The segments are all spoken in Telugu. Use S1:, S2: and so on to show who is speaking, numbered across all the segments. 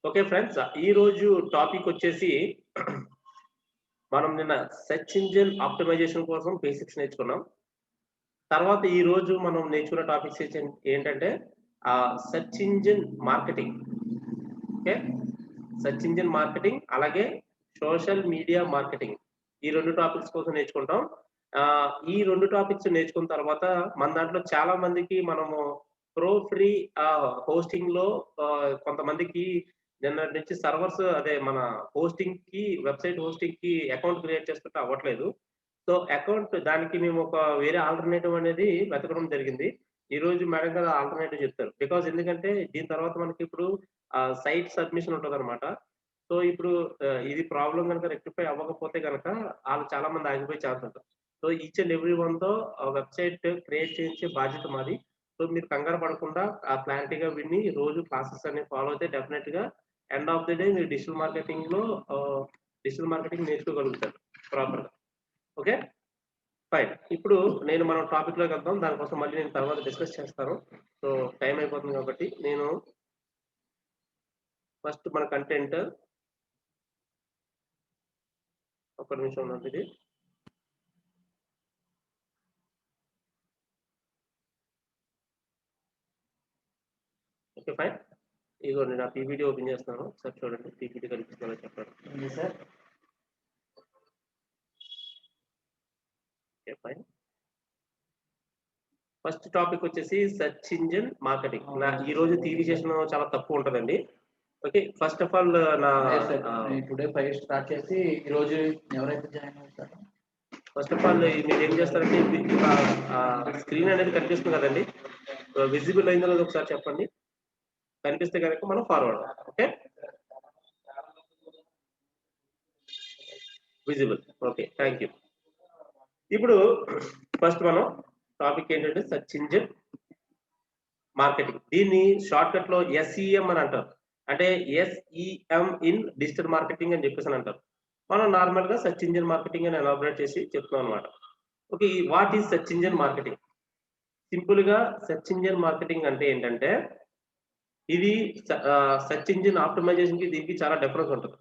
S1: Okay friends. ఈ రోజు టాపిక్ వచ్చేసి మనం నిన్న సెర్చ్ ఇంజిన్ ఆప్టిమైజేషన్ కోసం బేసిక్స్ నేర్చుకున్నాం. తర్వాత ఈ రోజు మనం నేర్చుకున్న టాపిక్స్ ఏంటంటే search engine marketing. Okay. Search engine marketing అలాగే సోషల్ మీడియా మార్కెటింగ్. ఈ 2 టాపిక్స్ కోసం నేర్చుకుంటాం. ఈ 2 టాపిక్స్ నేర్చుకున్న తర్వాత మన దాంట్లో చాలా మందికి మనము ఫ్రీ హోస్టింగ్‌లో కొంతమందికి నిన్నటి నుంచి సర్వర్స్ అదే మన హోస్టింగ్‌కి వెబ్‌సైట్ హోస్టింగ్‌కి అకౌంట్ క్రియేట్ చేసుకుంటే అవ్వట్లేదు. సో, అకౌంట్ దానికి మేము ఒక వేరే ఆల్టర్‌నేటివ్ అనేది వెతకడం జరిగింది. ఈరోజు మేడం గారు ఆల్టర్‌నేటివ్ చెప్తారు. ఎందుకంటే దీని తర్వాత మనకిప్పుడు సైట్ సబ్మిషన్ ఉంటదనమాట. సో, ఇప్పుడు ఇది ప్రాబ్లమ్ గనుక రెక్టిఫై అవ్వకపోతే గనక ఆళ్ళు చాలా మంది ఆగిపోయే ఛాన్స్ ఉంటది. సో, ఈచ్ అండ్ ఎవ్రీ వన్‌తో వెబ్‌సైట్ క్రియేట్ చేయించే బాధ్యత మాది. సో, మీరు కంగారు పడకుండా క్లారిటీగా విని రోజు క్లాసెస్ అనేవి ఫాలో అయితే డెఫినెట్‌గా ఎండ్ ఆఫ్ ది డే మీరు డిజిటల్ మార్కెటింగ్ నేర్చుకోగలుగుతారు ప్రాపర్‌గా. ఓకే. ఫైన్. ఇప్పుడు మనం టాపిక్‌లోకి వెళ్దాం. దానికోసం మళ్ళీ నేను తర్వాత డిస్కస్ చేస్తాను. సో, టైం అయిపోతుంది కాబట్టి నేను ఫస్ట్ మన కంటెంట్ ఒక్క నిమిషం ఉండండి ఇది. Okay fine. ఇదిగోండి నా పీపీటీ ఓపెన్ చేస్తున్నాను. ఒకసారి చూడండి పీపీటీ కనిపిస్తుందో చెప్పండి.
S2: Sir
S1: okay fine. First topic వచ్చేసి సెర్చ్ ఇంజిన్ మార్కెటింగ్. ఈ రోజు థియరీ సెషన్ చాలా తక్కువ ఉంటదండి. Okay. First of all
S2: today 5 start చేసి ఈ రోజు ఎవరైతే జాయిన్ అవుతారో
S1: ఫస్ట్ ఆఫ్ ఆల్ మీరు ఏం చేస్తారంటే స్క్రీన్ అనేది కనిపిస్తుంది కదండి. విజిబుల్ అయిందో లేదో ఒకసారి చెప్పండి. కనిపిస్తే కనుక మనం forward. Okay. Visible. Okay. Thank you. ఇప్పుడు ఫస్ట్ మనం టాపిక్ ఏంటంటే సెర్చ్ ఇంజిన్ మార్కెటింగ్. దీన్ని షార్ట్ కట్ లో ఎస్ఈఎం అని అంటారు. అంటే ఎస్ఈఎం ఇన్ డిజిటల్ మార్కెటింగ్ అని చెప్పేసి అంటారు. మనం నార్మల్ గా సెర్చ్ ఇంజిన్ మార్కెటింగ్ అని ఎలాబరేట్ చేసి చెప్తున్నాం అనమాట. Okay. What is search engine marketing? Simple గా సెర్చ్ ఇంజిన్ మార్కెటింగ్ అంటే ఏంటంటే ఇది సెర్చ్ ఇంజిన్ ఆప్టిమైజేషన్ కి దీనికి చాలా డిఫరెన్స్ ఉంటుంది.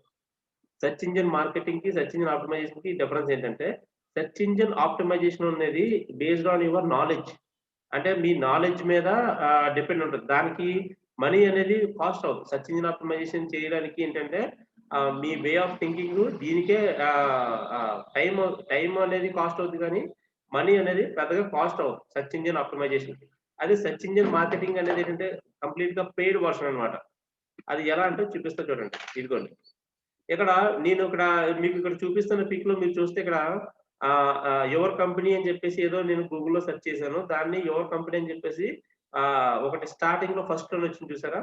S1: సెర్చ్ ఇంజిన్ మార్కెటింగ్ కి సెర్చ్ ఇంజిన్ ఆప్టిమైజేషన్ కి డిఫరెన్స్ ఏంటంటే సెర్చ్ ఇంజిన్ ఆప్టిమైజేషన్ అనేది బేస్డ్ ఆన్ యువర్ నాలెడ్జ్. అంటే మీ నాలెడ్జ్ మీద డిపెండ్ ఉంటుంది. దానికి మనీ అనేది కాస్ట్ అవుతుంది. సెర్చ్ ఇంజిన్ ఆప్టిమైజేషన్ చేయడానికి ఏంటంటే మీ వే ఆఫ్ థింకింగ్ దీనికే టైం టైం అనేది కాస్ట్ అవుతుంది కానీ మనీ అనేది పెద్దగా కాస్ట్ అవ్వదు సెర్చ్ ఇంజిన్ ఆప్టిమైజేషన్. అదే సెర్చ్ ఇంజిన్ మార్కెటింగ్ అనేది ఏంటంటే కంప్లీట్ గా పెయిడ్ వర్షన్ అనమాట. అది ఎలా అంటే చూపిస్తా చూడండి. ఇదిగోండి. ఇక్కడ మీకు ఇక్కడ చూపిస్తున్న పిక్ లో మీరు చూస్తే ఇక్కడ యువర్ కంపెనీ అని చెప్పేసి ఏదో నేను గూగుల్‌లో సెర్చ్ చేశాను. దాన్ని యువర్ కంపెనీ అని చెప్పేసి ఒకటి స్టార్టింగ్‌లో ఫస్ట్‌లోనే వచ్చింది చూసారా?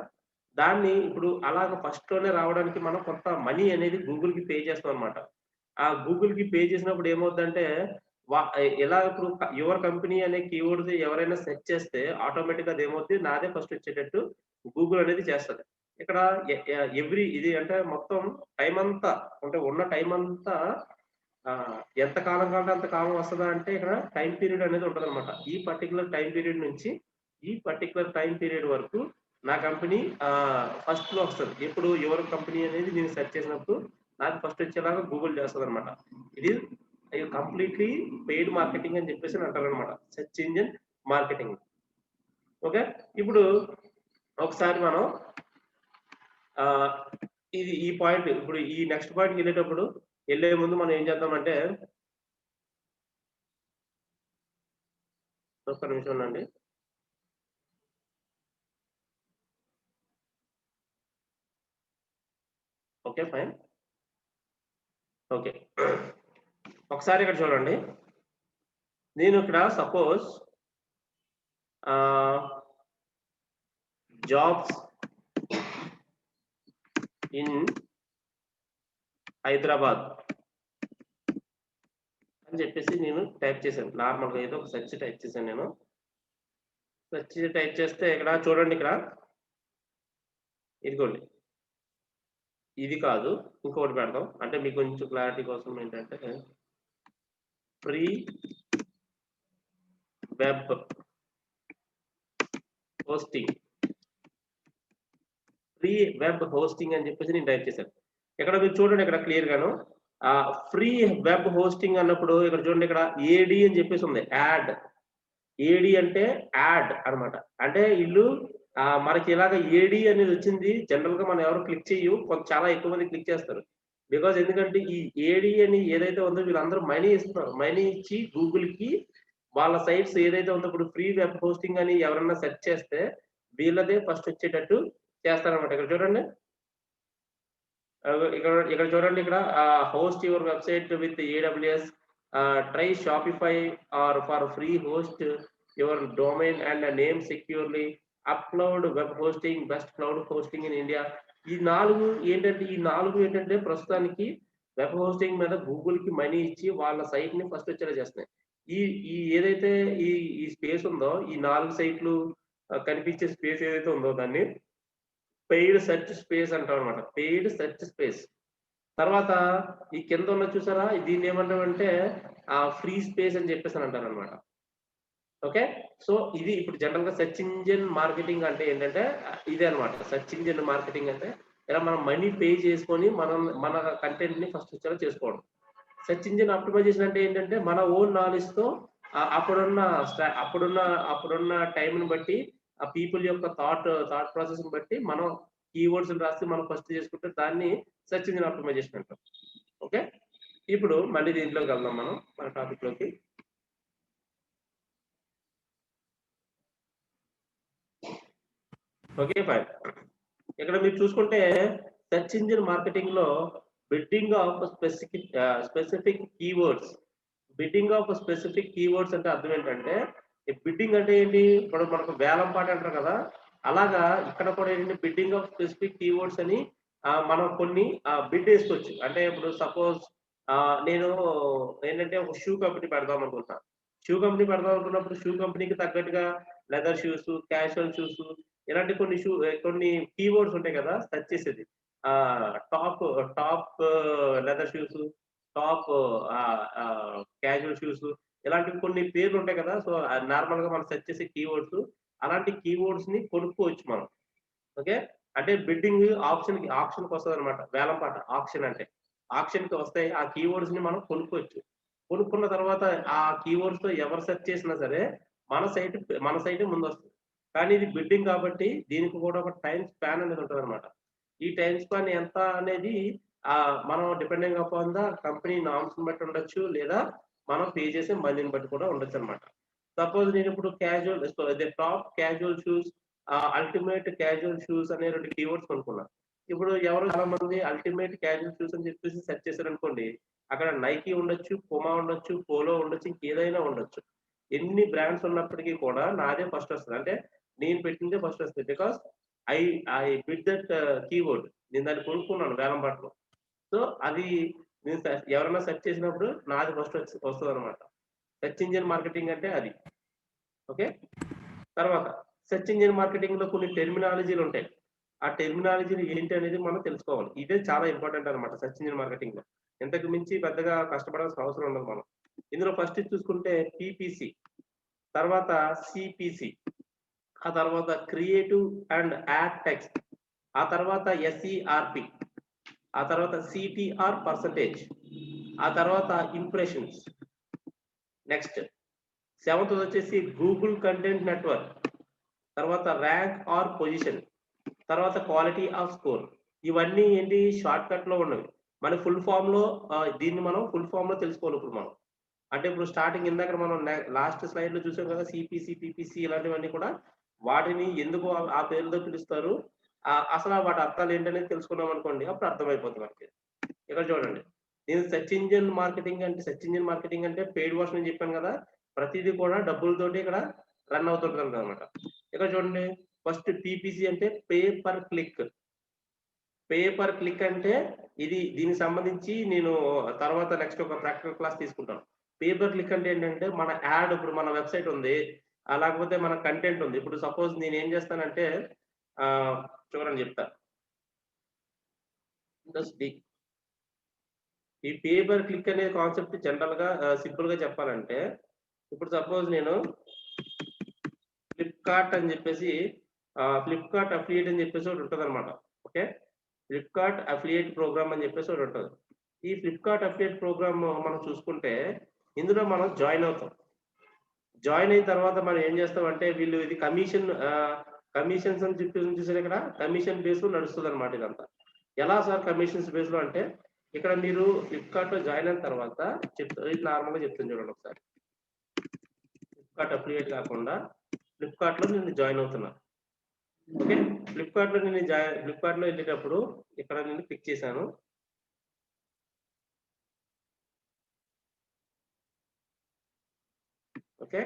S1: దాన్ని ఇప్పుడు అలాగ ఫస్ట్‌లోనే రావడానికి మనం కొంత మనీ అనేది గూగుల్‌కి పే చేస్తామనమాట. ఆ గూగుల్‌కి పే చేసినప్పుడు ఏమవుద్దంటే ఎలా ఇప్పుడు యువర్ కంపెనీ అనే కీవర్డ్ ఎవరైనా సెర్చ్ చేస్తే ఆటోమేటిక్‌గా అదేమవుద్ది నాదే ఫస్ట్ వచ్చేటట్టు గూగుల్ అనేది చేస్తది. ఇక్కడ ఇది అంటే మొత్తం టైం అంతా అంటే ఉన్న టైం అంతా ఎంత కాలం కావాలంటే అంత కాలం వస్తదా అంటే ఇక్కడ టైమ్ పీరియడ్ అనేది ఉంటదనమాట. ఈ పర్టిక్యులర్ టైమ్ పీరియడ్ నుంచి ఈ పర్టిక్యులర్ టైమ్ పీరియడ్ వరకు నా కంపెనీ ఫస్ట్‌లో వస్తది. ఎప్పుడు యువర్ కంపెనీ అనేది నేను సెర్చ్ చేసినప్పుడు నాకు ఫస్ట్ వచ్చేలాగా గూగుల్ చేస్తదనమాట. ఇది కంప్లీట్‌లీ పెయిడ్ మార్కెటింగ్ అని చెప్పేసి అంటారనమాట. Search engine marketing. ఓకే. ఇప్పుడు ఒకసారి మనం ఆహ్, ఈ పాయింట్ ఇప్పుడు ఈ నెక్స్ట్ పాయింట్‌కెళ్ళేటప్పుడు ఎళ్ళే ముందు మనం ఏం చేద్దామంటే ఒక్క నిమిషం ఉండండి. ఓకే. ఫైన్. ఓకే. ఒకసారి ఇక్కడ చూడండి. నేను ఇక్కడ సపోజ్ ఆహ్, జాబ్స్ ఇన్ హైదరాబాద్ అని చెప్పేసి నేను టైప్ చేశాను. నార్మల్‌గా ఏదో ఒక సెర్చ్ టైప్ చేశాను నేను. సెర్చ్ టైప్ చేస్తే ఇక్కడ చూడండి ఇక్కడ. ఇదిగోండి. ఇది కాదు. ఇంకొకటి పెడదాం. అంటే మీకు కొంచెం క్లారిటీ కోసం ఏంటంటే free web hosting. Free web hosting అని చెప్పేసి నేను టైప్ చేశాను. ఇక్కడ మీరు చూడండి ఇక్కడ క్లియర్ గాను ఫ్రీ వెబ్ హోస్టింగ్ అన్నప్పుడు ఇక్కడ చూడండి ఇక్కడ ఏడి అని చెప్పేసి ఉంది యాడ్. ఏడి అంటే యాడ్ అన్నమాట. అంటే వీళ్ళు మనకి ఇలాగ ఏడి అనేది వచ్చింది జనరల్ గా మనం ఎవరు క్లిక్ చేయు చాలా ఎక్కువ మంది క్లిక్ చేస్తారు. బికాజ్ ఎందుకంటే ఈ ఏడి అని ఏదైతే ఉందో వీళ్ళందరూ మనీ ఇస్తున్నారు. మనీ ఇచ్చి గూగుల్ కి వాళ్ళ సైట్స్ ఏదైతే ఉందో ఇప్పుడు ఫ్రీ వెబ్ హోస్టింగ్ అని ఎవరన్నా సెర్చ్ చేస్తే వీళ్ళదే ఫస్ట్ వచ్చేటట్టు చేస్తారన్నమాట. ఇక్కడ చూడండి. ఇక్కడ ఇక్కడ చూడండి ఇక్కడ host your website with AWS try Shopify or for free host your domain and name securely upload web hosting best cloud hosting in India. ఈ నాలుగు ఏంటంటే ప్రస్తుతానికి వెబ్ హోస్టింగ్ మీద గూగుల్ కి మనీ ఇచ్చి వాళ్ళ సైట్ ని ఫస్ట్ వచ్చేలా చేస్తున్నాయి. ఈ ఈ ఏదైతే ఈ ఈ స్పేస్ ఉందో ఈ 4 సైట్లు కనిపించే స్పేస్ ఏదైతే ఉందో దాన్ని పెయిడ్ సెర్చ్ స్పేస్ అంటాం అనమాట. Paid search space. తర్వాత ఈ కింద ఉన్న చూసారా దీన్ని ఏమంటామంటే ఫ్రీ స్పేస్ అని చెప్పేసి అని అంటారు అనమాట. ఓకే, సో ఇది ఇప్పుడు జనరల్ గా సెర్చ్ ఇంజిన్ మార్కెటింగ్ అంటే ఏంటంటే ఇదే అనమాట. సెర్చ్ ఇంజిన్ మార్కెటింగ్ అంటే ఇలా మనం మనీ పే చేసుకొని మన కంటెంట్ ని ఫస్ట్ వచ్చేలా చేసుకోవడం. సెర్చ్ ఇంజిన్ ఆప్టిమైజేషన్ అంటే ఏంటంటే మన ఓన్ నాలెడ్జ్ తో అప్పుడున్న టైంని బట్టి ఆ పీపుల్ యొక్క థాట్ ప్రాసెస్ ని బట్టి మనం కీవర్డ్స్ రాసి మనం ఫస్ట్ చేసుకుంటే దాన్ని సెర్చ్ ఇంజిన్ ఆప్టిమైజేషన్ అంటాం. ఓకే, ఇప్పుడు మళ్ళీ దీంట్లోకి వెళ్దాం మనం మన టాపిక్ లోకి. Okay fine. ఇక్కడ మీరు చూసుకుంటే సెర్చ్ ఇంజిన్ మార్కెటింగ్ లో bidding of specific keywords. Bidding of specific keywords అంటే అర్థం ఏంటంటే బిడ్డింగ్ అంటే ఏంటి, ఇప్పుడు మనకు వేలం పాట అంటారు కదా, అలాగా ఇక్కడ కూడా ఏంటంటే బిడ్డింగ్ ఆఫ్ స్పెసిఫిక్ కీవర్డ్స్ అని మనం కొన్ని బిడ్ వేసుకోవచ్చు. అంటే ఇప్పుడు సపోజ్ నేను ఏంటంటే ఒక షూ కంపెనీ పెడదాం అనుకుంటా. షూ కంపెనీ పెడదాం అనుకున్నప్పుడు షూ కంపెనీకి తగ్గట్టుగా లెదర్ షూస్, క్యాజువల్ షూస్ ఇలాంటి కొన్ని కీవర్డ్స్ ఉంటాయి కదా సెర్చ్ చేసేది. Top top leather shoes, top casual shoes ఇలాంటి కొన్ని పేర్లు ఉంటాయి కదా. సో నార్మల్ గా మనం సెర్చ్ చేసే కీవర్డ్స్, అలాంటి కీవర్డ్స్ ని కొనుక్కోవచ్చు మనం. ఓకే, అంటే బిడ్డింగ్ ఆప్షన్ కి వస్తుంది అనమాట. వేలం పాట ఆప్షన్ అంటే ఆప్షన్ కి వస్తాయి. ఆ కీవర్డ్స్ ని మనం కొనుక్కోవచ్చు. కొనుక్కున్న తర్వాత ఆ కీవర్డ్స్ తో ఎవరు సెర్చ్ చేసినా సరే మన సైట్ ముందు వస్తుంది. కానీ ఇది బిడ్డింగ్ కాబట్టి దీనికి కూడా ఒక టైం స్పాన్ అనేది ఉంటుంది అనమాట. ఈ టైం స్పాన్ ఎంత అనేది మనం depending upon the company norms బట్టి ఉండొచ్చు, లేదా మనం పే చేసే మనీని బట్టి కూడా ఉండొచ్చు అనమాట. సపోజ్ నేను ఇప్పుడు top casual shoes, ultimate casual shoes అనే 2 కీవర్డ్స్ కొనుక్కున్నా. ఇప్పుడు ఎవరు చాలా మంది అల్టిమేట్ క్యాజువల్ షూస్ అని చెప్పేసి సెర్చ్ చేశారనుకోండి, అక్కడ నైకీ ఉండొచ్చు, పుమా ఉండొచ్చు, పోలో ఉండొచ్చు, ఇంకేదైనా ఉండొచ్చు. ఎన్ని బ్రాండ్స్ ఉన్నప్పటికీ కూడా నాదే ఫస్ట్ వస్తుంది. అంటే నేను పెట్టిందే ఫస్ట్ వస్తుంది. Because I bid that keyword. నేను దాన్ని కొనుక్కున్నాను వేలం పాటలో. సో అది నేను ఎవరైనా సెర్చ్ చేసినప్పుడు నాది ఫస్ట్ వస్తుంది అనమాట. సెర్చ్ ఇంజిన్ మార్కెటింగ్ అంటే అది. ఓకే, తర్వాత సెర్చ్ ఇంజిన్ మార్కెటింగ్ లో కొన్ని టెర్మినాలజీలు ఉంటాయి. ఆ టెర్మినాలజీలు ఏంటి అనేది మనం తెలుసుకోవాలి. ఇదే చాలా ఇంపార్టెంట్ అనమాట సెర్చ్ ఇంజిన్ మార్కెటింగ్ లో. ఇంతకు మించి పెద్దగా కష్టపడాల్సిన అవసరం ఉండదు మనం. ఇందులో ఫస్ట్ చూసుకుంటే పిపిసి, తర్వాత సిపిసి, ఆ తర్వాత క్రియేటివ్ అండ్ యాడ్ టెక్స్ట్, ఆ తర్వాత ఎస్ఈఆర్పి, ఆ తర్వాత సిటిఆర్ పర్సంటేజ్, ఆ తర్వాత ఇంప్రెషన్స్. నెక్స్ట్ 7th వచ్చేసి గూగుల్ కంటెంట్ నెట్వర్క్, తర్వాత ర్యాంక్ ఆర్ పొజిషన్, తర్వాత క్వాలిటీ ఆఫ్ స్కోర్. ఇవన్నీ ఏంటి షార్ట్ కట్ లో ఉన్నవి. మన ఫుల్ ఫామ్ లో దీన్ని మనం ఫుల్ ఫామ్ లో తెలుసుకోవాలి. ఇప్పుడు మనం అంటే ఇప్పుడు స్టార్టింగ్ ఇందాక మనం లాస్ట్ స్లైడ్ లో చూసాం కదా, సిపిసి, పిపిసి ఇలాంటివన్నీ కూడా వాటిని ఎందుకు ఆ పేరుతో పిలుస్తారు, అసలు వాటి అర్థాలు ఏంటనేది తెలుసుకున్నాం అనుకోండి, అప్పుడు అర్థమైపోతుంది మనకి. ఇక్కడ చూడండి, నేను సెర్చ్ ఇంజిన్ మార్కెటింగ్ అంటే పెయిడ్ వర్షన్ అని చెప్పాను కదా, ప్రతిదీ కూడా డబ్బులతోటి ఇక్కడ రన్ అవుతుంటుంది అనమాట. ఇక్కడ చూడండి, ఫస్ట్ పిపిసి అంటే pay per click. Pay per click అంటే దీనికి సంబంధించి నేను తర్వాత నెక్స్ట్ ఒక ప్రాక్టికల్ క్లాస్ తీసుకుంటాను. పే పర్ క్లిక్ అంటే ఏంటంటే మన యాడ్, ఇప్పుడు మన వెబ్సైట్ ఉంది, లేకపోతే మన కంటెంట్ ఉంది. ఇప్పుడు సపోజ్ నేను ఏం చేస్తానంటే చూడండి చెప్తా. ఈ పే పర్ క్లిక్ అనే కాన్సెప్ట్ జనరల్ గా సింపుల్ గా చెప్పాలంటే, ఇప్పుడు సపోజ్ నేను ఫ్లిప్కార్ట్ అని చెప్పేసి ఫ్లిప్కార్ట్ అఫిలియేట్ అని చెప్పేసి ఒకటి ఉంటుంది అనమాట. ఓకే. ఫ్లిప్‌కార్ట్ అఫిలియేట్ ప్రోగ్రామ్ అని చెప్పేసి ఒకటి ఉంటది. ఈ ఫ్లిప్‌కార్ట్ అఫిలియేట్ ప్రోగ్రామ్ మనం చూసుకుంటే ఇందులో మనం జాయిన్ అవుతాం. జాయిన్ అయిన తర్వాత మనం ఏం చేస్తామంటే వీళ్ళు ఇది కమిషన్స్ అని చెప్పేసి చూసారు ఇక్కడ కమిషన్ బేస్‌లో నడుస్తదన్నమాట ఇదంతా. ఎలా సార్ కమిషన్స్ బేస్‌లో అంటే ఇక్కడ మీరు ఫ్లిప్‌కార్ట్‌లో జాయిన్ అయిన తర్వాత ఇది నార్మల్‌గా చెప్తాను చూడండి ఒకసారి. ఫ్లిప్‌కార్ట్ అఫిలియేట్ కాకుండా ఫ్లిప్‌కార్ట్‌లో నేను జాయిన్ అవుతున్నా. ఓకే. ఫ్లిప్‌కార్ట్‌లో వెళ్ళేటప్పుడు ఇక్కడ నేను క్లిక్ చేశాను. ఓకే.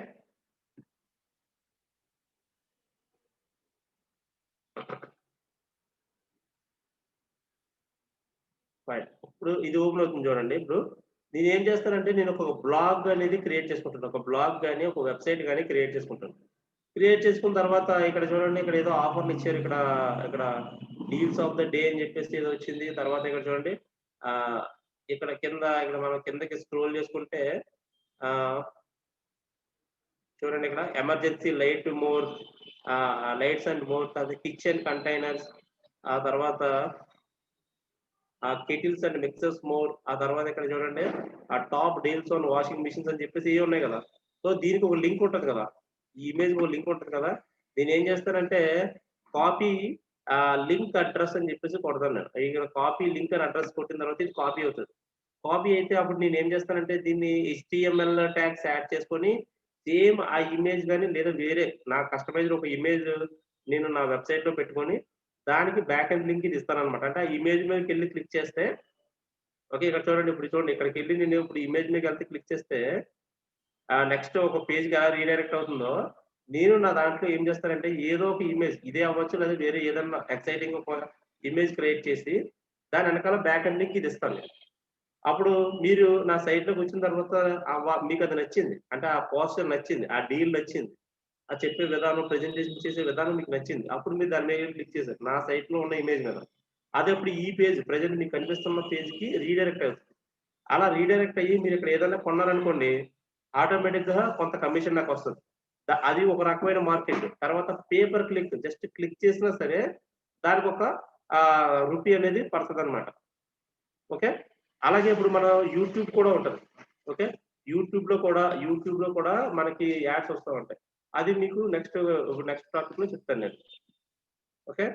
S1: ఫైన్. ఇప్పుడు ఇది ఓపెన్ అవుతుంది చూడండి. ఇప్పుడు నేనేం చేస్తానంటే నేను ఒక బ్లాగ్ అనేది క్రియేట్ చేసుకుంటాను. ఒక బ్లాగ్ గాని, ఒక వెబ్‌సైట్ గాని క్రియేట్ చేసుకుంటాను. క్రియేట్ చేసుకున్న తర్వాత ఇక్కడ చూడండి ఇక్కడ ఏదో ఆఫర్‌లు ఇచ్చారు. ఇక్కడ డీల్స్ ఆఫ్ ద డే అని చెప్పేసి ఏదో వచ్చింది. తర్వాత ఇక్కడ చూడండి ఆహ్, ఇక్కడ మనం కిందకి స్క్రోల్ చేసుకుంటే ఆహ్, చూడండి ఇక్కడ ఎమర్జెన్సీ లైట్స్ అండ్ మోర్ అది కిచెన్ కంటైనర్స్ ఆ తర్వాత కెటిల్స్ అండ్ మిక్సర్స్ మోర్ ఆ తర్వాత ఇక్కడ చూడండి ఆ top deals on washing machines అని చెప్పేసి ఇవి ఉన్నాయి కదా. సో దీనికి ఒక లింక్ ఉంటది కదా. ఈ ఇమేజ్ ఒక లింక్ ఉంటది కదా. నేను ఏం చేస్తానంటే కాపీ లింక్ అడ్రస్ అని చెప్పేసి కొడతాను నేను. ఇక్కడ కాపీ లింక్ అని అడ్రస్ కొట్టిన తర్వాత ఇది కాపీ అవుతది. కాపీ అయితే అప్పుడు నేను ఏం చేస్తానంటే దీన్ని HTML ట్యాగ్స్ యాడ్ చేసుకొని సేమ్ ఆ ఇమేజ్ గాని లేదా వేరే నా కస్టమైజ్డ్ ఒక ఇమేజ్ నేను నా వెబ్‌సైట్‌లో పెట్టుకొని దానికి బ్యాక్ ఎండ్ లింక్ ఇది ఇస్తానన్నమాట. అంటే ఆ ఇమేజ్ మీదకెళ్ళి క్లిక్ చేస్తే ఓకే. ఇక్కడ చూడండి ఇప్పుడు చూడండి ఇక్కడికెళ్ళి నేను ఇప్పుడు ఇమేజ్ మీదకెళ్తే క్లిక్ చేస్తే నెక్స్ట్ ఒక పేజ్‌కి ఎలా రీడైరెక్ట్ అవుతుందో, నేను నా దాంట్లో ఏం చేస్తానంటే ఏదో ఒక ఇమేజ్ ఇదే అవ్వచ్చు లేదా వేరే ఏదన్నా ఎక్సైటింగ్ ఒక ఇమేజ్ క్రియేట్ చేసి దాని వెనకాల బ్యాక్ ఎండ్ లింక్ ఇది ఇస్తాను నేను. అప్పుడు మీరు నా సైట్‌లోకి వచ్చిన తర్వాత మీకది నచ్చింది. అంటే ఆ పోస్టర్ నచ్చింది. ఆ డీల్ నచ్చింది. ఆ చెప్పే విధానం, ప్రెజెంటేషన్ చేసే విధానం మీకు నచ్చింది. అప్పుడు మీరు దాని మీద క్లిక్ చేశారు. నా సైట్‌లో ఉన్న ఇమేజ్ మీద. అదప్పుడు ఈ పేజ్ ప్రెజెంట్ మీకు కనిపిస్తున్న పేజ్‌కి రీడైరెక్ట్ అవుతుంది. అలా రీడైరెక్ట్ అయ్యి మీరు ఇక్కడ ఏదైనా కొన్నారనుకోండి, ఆటోమేటిక్‌గా కొంత కమిషన్ నాకొస్తది. అది ఒక రకమైన మార్కెట్. తర్వాత పేపర్ క్లిక్ జస్ట్ క్లిక్ చేసినా సరే దానికొక రూపీ అనేది పడతదనమాట. ఓకే. అలాగే ఇప్పుడు మన యూట్యూబ్ కూడా ఉంటది. ఓకే. యూట్యూబ్‌లో కూడా మనకి యాడ్స్ వస్తా ఉంటాయి. అది మీకు నెక్స్ట్ టాపిక్‌లో చెప్తాను నేను. ఓకే.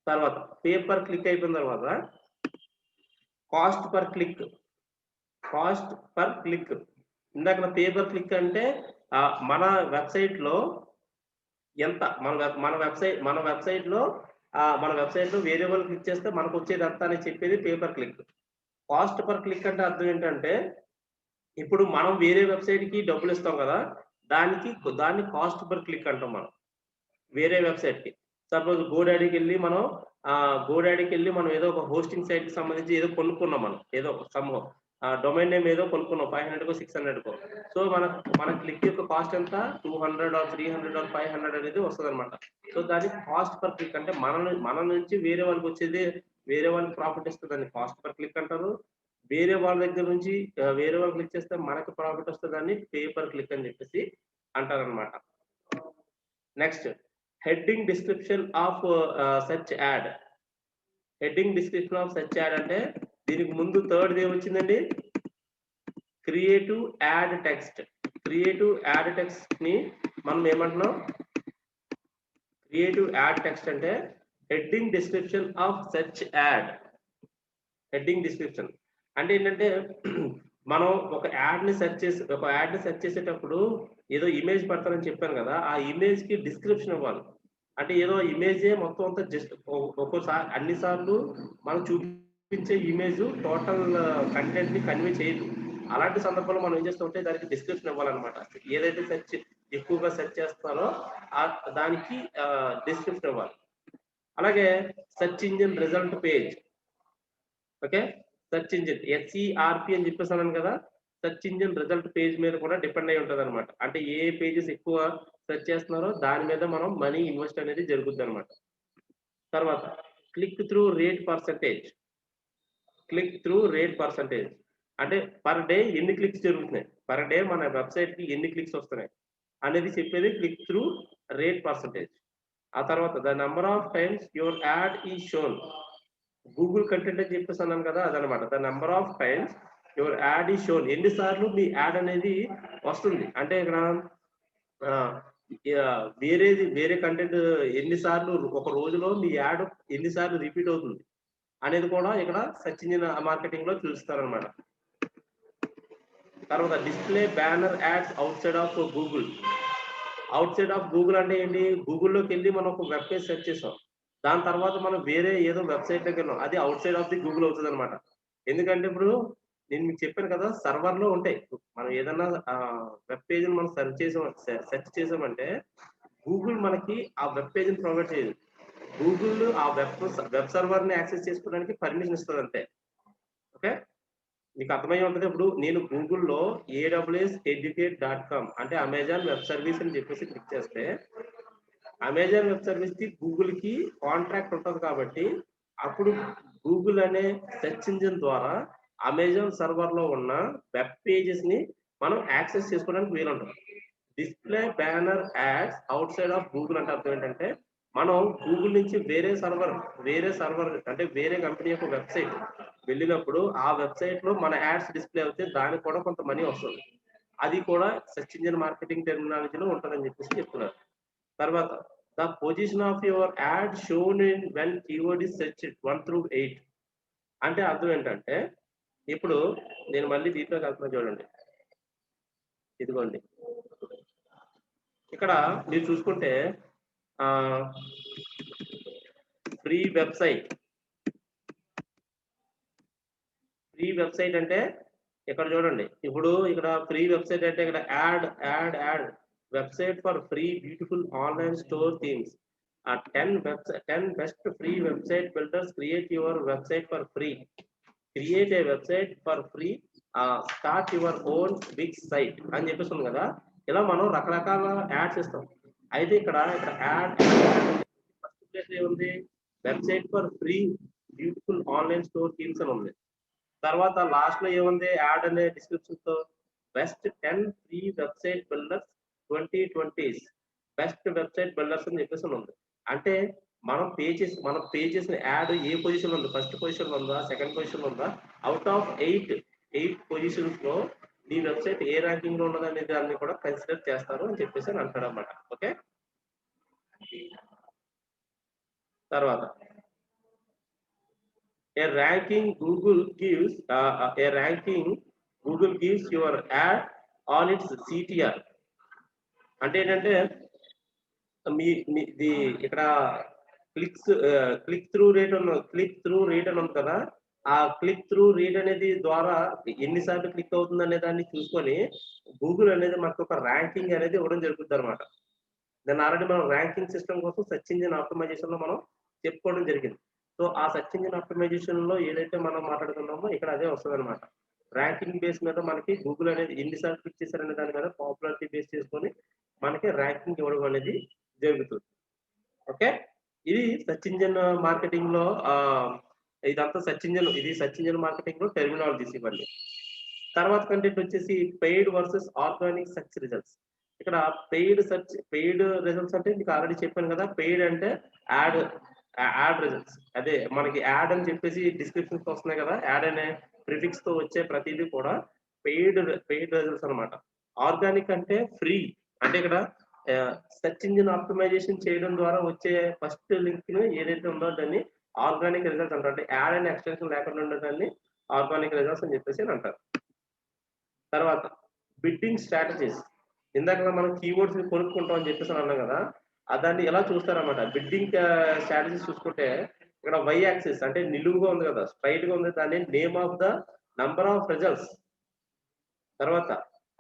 S1: తర్వాత పేపర్ క్లిక్ అయిపోయిన తర్వాత cost per click. Cost per click. ఇందాకడ పేపర్ క్లిక్ అంటే మన వెబ్‌సైట్‌లో ఎంత మన వెబ్‌సైట్‌లో వేరే వాళ్ళు క్లిక్ చేస్తే మనకొచ్చేది ఎంత అని చెప్పేది paper click. Cost per click అంటే అర్థం ఏంటంటే ఇప్పుడు మనం వేరే వెబ్‌సైట్‌కి డబ్బులిస్తాం గదా! దాన్ని కాస్ట్ పర్ క్లిక్ అంటాం మనం. వేరే వెబ్‌సైట్‌కి. సపోజ్ గోడాడీకెళ్ళి మనం ఏదో ఒక హోస్టింగ్ సైట్‌కి సంబంధించి ఏదో కొనుక్కున్నాం మనం. ఏదో సమ్‌హౌ డొమైన్ నేమ్ ఏదో కొనుక్కున్నాం 500కో, 600కో. సో, మన క్లిక్ యొక్క కాస్ట్ ఎంత 200 ఆర్ 300 ఆర్ 500 అనేది వస్తదనమాట. సో, దాన్ని కాస్ట్ పర్ క్లిక్ అంటే మన నుంచి వేరే వాళ్ళకి ప్రాఫిట్ ఇస్తే దాన్ని కాస్ట్ పర్ క్లిక్ అంటారు. వేరే వాళ్ళ దగ్గర నుంచి వేరే వాళ్ళు క్లిక్ చేస్తే మనకు ప్రాఫిట్ వస్తే దాన్ని పే పర్ క్లిక్ అని చెప్పేసి అంటారనమాట. Next heading description of search ad. Heading description of search ad అంటే దీనికి ముందు థర్డ్‌ది ఏమొచ్చిందండి? Creative ad text. Creative ad టెక్స్ట్‌ని మనం ఏమంటున్నాం? క్రియేటివ్ యాడ్ టెక్స్ట్ అంటే heading description of search ad. Heading description. అంటే ఏంటంటే మనం ఒక యాడ్‌ని సెర్చ్ చేసేటప్పుడు ఏదో ఇమేజ్ పెడతానని చెప్పాను కదా! ఆ ఇమేజ్‌కి డిస్క్రిప్షన్ ఇవ్వాలి. అంటే ఏదో ఇమేజే మొత్తం అంతా జస్ట్ అన్ని సార్లు మనం చూపించే ఇమేజ్ టోటల్ కంటెంట్‌ని కన్వే చేయదు. అలాంటి సందర్భంలో మనం ఏం చేస్తామంటే దానికి డిస్క్రిప్షన్ ఇవ్వాలన్నమాట. ఏదైతే ఎక్కువగా సెర్చ్ చేస్తున్నారో దానికి డిస్క్రిప్షన్ ఇవ్వాలి. అలాగే search engine result page. Okay. Search engine SERP అని చెప్పేసన్నాను కదా! సెర్చ్ ఇంజిన్ రిజల్ట్ పేజ్ మీద కూడా డిపెండ్ అయ్యి ఉంటదనమాట. అంటే ఏ పేజెస్ ఎక్కువ సెర్చ్ చేస్తున్నారో దాని మీద మనం మనీ ఇన్వెస్ట్ అనేది జరుగుద్దనమాట. తర్వాత click through rate percentage. Click through rate percentage. అంటే పర్ డే ఎన్ని క్లిక్స్ జరుగుతున్నాయి. పర్ డే మన వెబ్‌సైట్‌కి ఎన్ని క్లిక్స్ వస్తున్నాయి అనేది చెప్పేది క్లిక్ త్రూ రేట్ పర్సెంటేజ్. ఆ తర్వాత the number of times your add ఈ షోన్. గూగుల్ కంటెంట్ అని చెప్పేసి అన్నాను కదా, అదనమాట. The number of times your add ఈ షోన్, ఎన్నిసార్లు మీ యాడ్ అనేది వస్తుంది. అంటే ఇక్కడ వేరే కంటెంట్ ఎన్నిసార్లు ఒక రోజులో మీ యాడ్ ఎన్నిసార్లు రిపీట్ అవుతుంది అనేది కూడా ఇక్కడ సెర్చ్ ఇంజిన్ మార్కెటింగ్ లో చూస్తారనమాట. తర్వాత display banner ads out side of Google. Out side of Google అంటే ఏంటి, గూగుల్లోకి వెళ్ళి మనం ఒక వెబ్ పేజ్ సెర్చ్ చేసాం, దాని తర్వాత మనం వేరే ఏదో వెబ్సైట్ లోకి వెళ్ళాం, అది out side of the Google అవుతుంది అనమాట. ఎందుకంటే ఇప్పుడు నేను మీకు చెప్పాను కదా, సర్వర్ లో ఉంటాయి. మనం ఏదన్నా వెబ్ పేజ్ మనం సెర్చ్ చేసామంటే గూగుల్ మనకి ఆ వెబ్ పేజ్ ప్రొవైడ్ చేయదు. గూగుల్ ఆ వెబ్ సర్వర్ ని యాక్సెస్ చేసుకోవడానికి పర్మిషన్ ఇస్తుంది అంతే. ఓకే, మీకు అర్థమై ఉంటుంది. ఇప్పుడు నేను గూగుల్లో AWSeducate.com అంటే అమెజాన్ వెబ్ సర్వీస్ అని చెప్పేసి క్లిక్ చేస్తే, అమెజాన్ వెబ్ సర్వీస్ కి గూగుల్ కి కాంట్రాక్ట్ ఉంటుంది కాబట్టి అప్పుడు గూగుల్ అనే సెర్చ్ ఇంజిన్ ద్వారా అమెజాన్ సర్వర్ లో ఉన్న వెబ్ పేజెస్ ని మనం యాక్సెస్ చేసుకోవడానికి వీలుంటుంది. Display banner ads out side of Google అంటే అర్థం ఏంటంటే, మనం గూగుల్ నుంచి వేరే సర్వర్ అంటే వేరే కంపెనీ యొక్క వెబ్సైట్ వెళ్ళినప్పుడు ఆ వెబ్సైట్ లో మన యాడ్స్ డిస్ప్లే అవుతే దానికి కూడా కొంత మనీ వస్తుంది. అది కూడా సెర్చ్ ఇంజిన్ మార్కెటింగ్ టెర్మినాలజీలో ఉంటుందని చెప్పేసి చెప్తున్నారు. తర్వాత the position of your add shown in when keyword is search 1 through 8 అంటే అర్థం ఏంటంటే, ఇప్పుడు నేను మళ్ళీ దీంట్లోకి వెళ్తున్నా చూడండి. ఇదిగోండి, ఇక్కడ మీరు చూసుకుంటే ఫ్రీ వెబ్సైట్ అంటే ఇక్కడ చూడండి. ఇప్పుడు ఇక్కడ ఫ్రీ వెబ్సైట్ అంటే ఇక్కడ add website for free beautiful online store themes. 10 best free website builders create your website for free. Create a website for free, start your own big site అని చెప్పేసి ఉంది కదా. ఇలా మనం రకరకాల యాడ్స్ ఇస్తాం. అయితే ఇక్కడ యాడ్ ఫస్ట్ ప్లేస్ ఏముంది, website for free beautiful online store themes అని ఉంది. తర్వాత లాస్ట్ లో ఏముంది, యాడ్ అనే డిస్క్రిప్షన్ తో best 10 free website builders 2020s best website builders అని చెప్పేసి ఉంది. అంటే మన పేజెస్ యాడ్ ఏ పొజిషన్ ఉంది, ఫస్ట్ పొజిషన్ ఉందా, సెకండ్ పొజిషన్ ఉందా, అవుట్ ఆఫ్ 8 పొజిషన్స్ లో మీ వెబ్సైట్ ఏ ర్యాంకింగ్ లో ఉన్నది అనేది దాన్ని కూడా కన్సిడర్ చేస్తారు అని చెప్పేసి అంటాడు అనమాట. ఓకే, తర్వాత a ranking Google gives your ad on its CTR. అంటే ఏంటంటే ఇక్కడ క్లిక్ త్రూ రేట్ అని ఉంది కదా, ఆ క్లిక్ త్రూ రేట్ అనేది ద్వారా ఎన్నిసార్లు క్లిక్ అవుతుంది అనే దాన్ని చూసుకొని గూగుల్ అనేది మనకు ఒక ర్యాంకింగ్ అనేది ఇవ్వడం జరుగుతుంది అనమాట. దాన్ని ఆల్రెడీ మనం ర్యాంకింగ్ సిస్టమ్ కోసం సెర్చ్ ఇంజిన్ ఆప్టిమైజేషన్ లో మనం చెప్పుకోవడం జరిగింది. సో ఆ సెర్చ్ ఇంజిన్ ఆప్టిమైజేషన్ లో ఏదైతే మనం మాట్లాడుతున్నామో ఇక్కడ అదే వస్తుంది అనమాట. ర్యాంకింగ్ బేస్ మీద మనకి గూగుల్ అనేది ఎన్నిసార్లు క్లిక్ చేశారనే దాని మీద పాపులారిటీ బేస్ చేసుకొని మనకి ర్యాంకింగ్ ఇవ్వడం అనేది జరుగుతుంది. ఓకే, ఇది సెర్చ్ ఇంజిన్ మార్కెటింగ్ లో ఇదంతా సెర్చ్ ఇంజిన్ మార్కెటింగ్ లో టెర్మినాలజీస్ ఇవ్వండి. తర్వాత కంటెంట్ వచ్చేసి paid versus organic search results. ఇక్కడ పెయిడ్ రిజల్ట్స్ అంటే మీకు ఆల్రెడీ చెప్పాను కదా, పెయిడ్ అంటే యాడ్ రిజల్ట్స్. అదే మనకి యాడ్ అని చెప్పేసి డిస్క్రిప్షన్స్ వస్తున్నాయి కదా, యాడ్ అనే ప్రిఫిక్స్ తో వచ్చే ప్రతిదీ కూడా పెయిడ్ రిజల్ట్స్ అనమాట. ఆర్గానిక్ అంటే ఫ్రీ. అంటే ఇక్కడ సెర్చ్ ఇంజిన్ ఆప్టిమైజేషన్ చేయడం ద్వారా వచ్చే ఫస్ట్ లింక్ ని ఏదైతే ఉందో దాన్ని ఆర్గానిక్ రిజల్ట్స్ అంటారు. అంటే యాడ్ అనే ఎక్స్టెన్షన్ లేకుండా ఉండడాన్ని ఆర్గానిక్ రిజల్ట్స్ అని చెప్పేసి అంటారు. తర్వాత బిడ్డింగ్ స్ట్రాటజీస్. ఇందాక మనం కీవర్డ్స్ కొనుక్కుంటాం అని చెప్పేసి అన్నాం కదా, దాన్ని ఎలా చూస్తారన్నమాట. బిడ్డింగ్ స్ట్రాటజీస్ చూసుకుంటే ఇక్కడ వై యాక్సిస్ అంటే నిలువుగా ఉంది కదా, స్ట్రైట్ గా ఉంది, దాన్ని name of the number of results. తర్వాత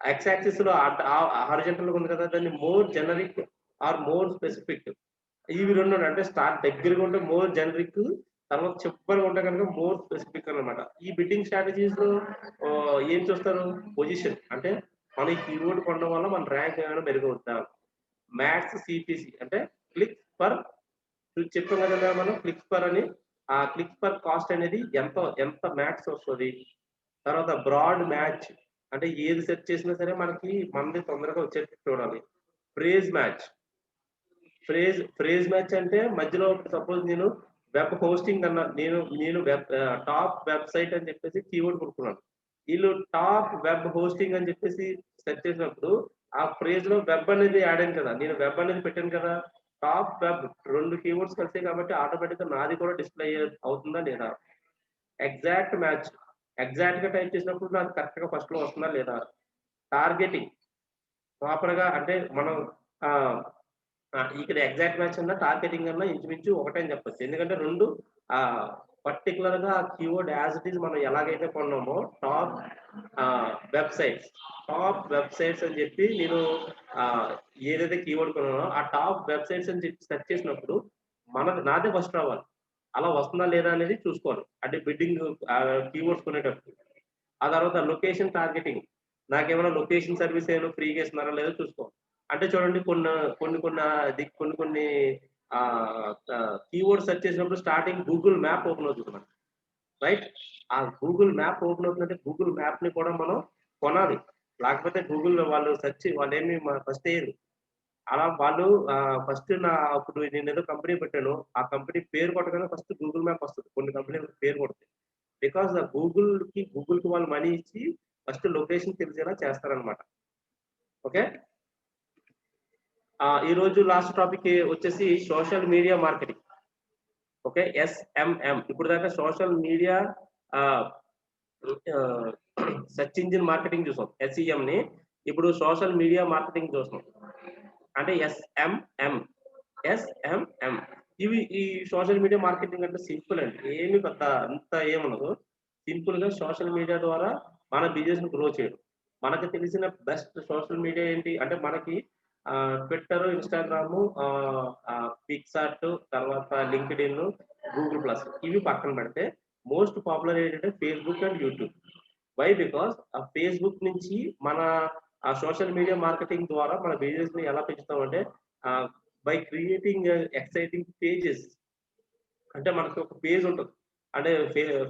S1: ఎక్స్ యాక్సిస్ లో హారిజంటల్ ఉంది కదా, దాన్ని more generic or more specific. ఇవి రెండు అంటే స్టార్ట్ దగ్గరగా ఉంటే మోర్ జనరిక్, తర్వాత చెప్పగా ఉంటే కనుక మోర్ స్పెసిఫిక్ అనమాట. ఈ బిడ్డింగ్ స్ట్రాటజీస్ లో ఏం చూస్తారు, పొజిషన్ అంటే మన ఈ కీవర్డ్ కొనడం వల్ల మన ర్యాంక్ ఏమైనా మెరుగవుతా. మ్యాక్స్ సిపిసి అంటే క్లిక్ పర్, చెప్పాం కదా మనం క్లిక్ పర్ అని, ఆ క్లిక్ పర్ కాస్ట్ అనేది ఎంత మ్యాక్స్ వస్తుంది. తర్వాత బ్రాడ్ మ్యాచ్ అంటే ఏది సెర్చ్ చేసినా సరే మనది తొందరగా వచ్చేది చూడాలి. ఫ్రేజ్ మ్యాచ్ ఫ్రేజ్ మ్యాచ్ అంటే మధ్యలో సపోజ్ నేను వెబ్ హోస్టింగ్ అన్న నేను టాప్ వెబ్సైట్ అని చెప్పేసి కీవర్డ్ కొడుకున్నాను. వీళ్ళు టాప్ వెబ్ హోస్టింగ్ అని చెప్పేసి సెర్చ్ చేసినప్పుడు ఆ ఫ్రేజ్ లో వెబ్ అనేది యాడ్ అయింది కదా, నేను వెబ్ అనేది పెట్టాను కదా, టాప్ వెబ్ 2 కీవర్డ్స్ కలిసాయి కాబట్టి ఆటోమేటిక్ గా నాది కూడా డిస్ప్లే అవుతుందా లేదా, ఎగ్జాక్ట్ మ్యాచ్, ఎగ్జాక్ట్ గా టైప్ చేసినప్పుడు నాకు కరెక్ట్ గా ఫస్ట్ లో వస్తుందా లేదా, టార్గెటింగ్ ప్రాపర్ గా అంటే మనం ఆ, ఇక్కడ ఎగ్జాక్ట్ మ్యాచ్ అన్నా టార్గెటింగ్ అన్నా ఇంచుమించు ఒకటే అని చెప్పొచ్చు. ఎందుకంటే రెండు ఆ పర్టికులర్ గా కీవర్డ్ యాజ్ ఇట్ ఈస్ మనం ఎలాగైతే కొన్నామో టాప్ వెబ్సైట్స్ అని చెప్పి నేను ఆ, ఏదైతే కీవర్డ్ కొన్నానో ఆ టాప్ వెబ్సైట్స్ అని చెప్పి సెర్చ్ చేసినప్పుడు నాదే ఫస్ట్ రావాలి. అలా వస్తుందా లేదా అనేది చూసుకోవాలి అంటే బిడ్డింగ్ కీవర్డ్స్ కొనేటప్పుడు. ఆ తర్వాత లొకేషన్ టార్గెటింగ్, నాకేమైనా లొకేషన్ సర్వీస్ ఏమైనా ఫ్రీగా ఇస్తున్నారా లేదో చూసుకోవాలి. అంటే చూడండి కొన్ని కీవర్డ్ సెర్చ్ చేసినప్పుడు స్టార్టింగ్ గూగుల్ మ్యాప్ ఓపెన్ అవుతుంది మనకి, రైట్? ఆ గూగుల్ మ్యాప్ ఓపెన్ అవుతుందంటే గూగుల్ మ్యాప్ ని కూడా మనం కొనాలి. లేకపోతే గూగుల్ వాళ్ళు ఏమి ఫస్ట్ వేయరు. అలా వాళ్ళు ఫస్ట్ అప్పుడు నేను ఏదో కంపెనీ పెట్టాను, ఆ కంపెనీ పేరు కొట్టగానే ఫస్ట్ గూగుల్ మ్యాప్ వస్తుంది. కొన్ని కంపెనీలు పేరు కొడతాయి. బికాస్ గూగుల్ కి వాళ్ళు మనీ ఇచ్చి ఫస్ట్ లొకేషన్ తెలిసేలా చేస్తారనమాట. ఓకే, ఈ రోజు లాస్ట్ టాపిక్ వచ్చేసి social media marketing. Okay, SMM. ఇప్పుడు దాకా social media search engine marketing చూసాం, SEM ని. ఇప్పుడు సోషల్ మీడియా మార్కెటింగ్ చూస్తాం అంటే SMM. ఈ సోషల్ మీడియా మార్కెటింగ్ అంటే సింపుల్ అండి, ఏమి పెద్ద అంత ఏముండదు. సింపుల్ గా సోషల్ మీడియా ద్వారా మన బిజినెస్ ని గ్రో చేయడం. మనకు తెలిసిన బెస్ట్ సోషల్ మీడియా ఏంటి అంటే మనకి ట్విట్టర్, ఇన్స్టాగ్రామ్, పిక్సార్ట్, తర్వాత లింక్డ్ఇన్, గూగుల్ ప్లస్, ఇవి పక్కన పెడితే మోస్ట్ పాపులర్ ఏంటంటే Facebook and YouTube. Why? Because ఆ ఫేస్బుక్ నుంచి మన ఆ సోషల్ మీడియా మార్కెటింగ్ ద్వారా మన బిజినెస్ ని ఎలా పెంచుతామంటే బై క్రియేటింగ్ ఎక్సైటింగ్ పేజెస్. అంటే మనకి ఒక పేజ్ ఉంటుంది, అంటే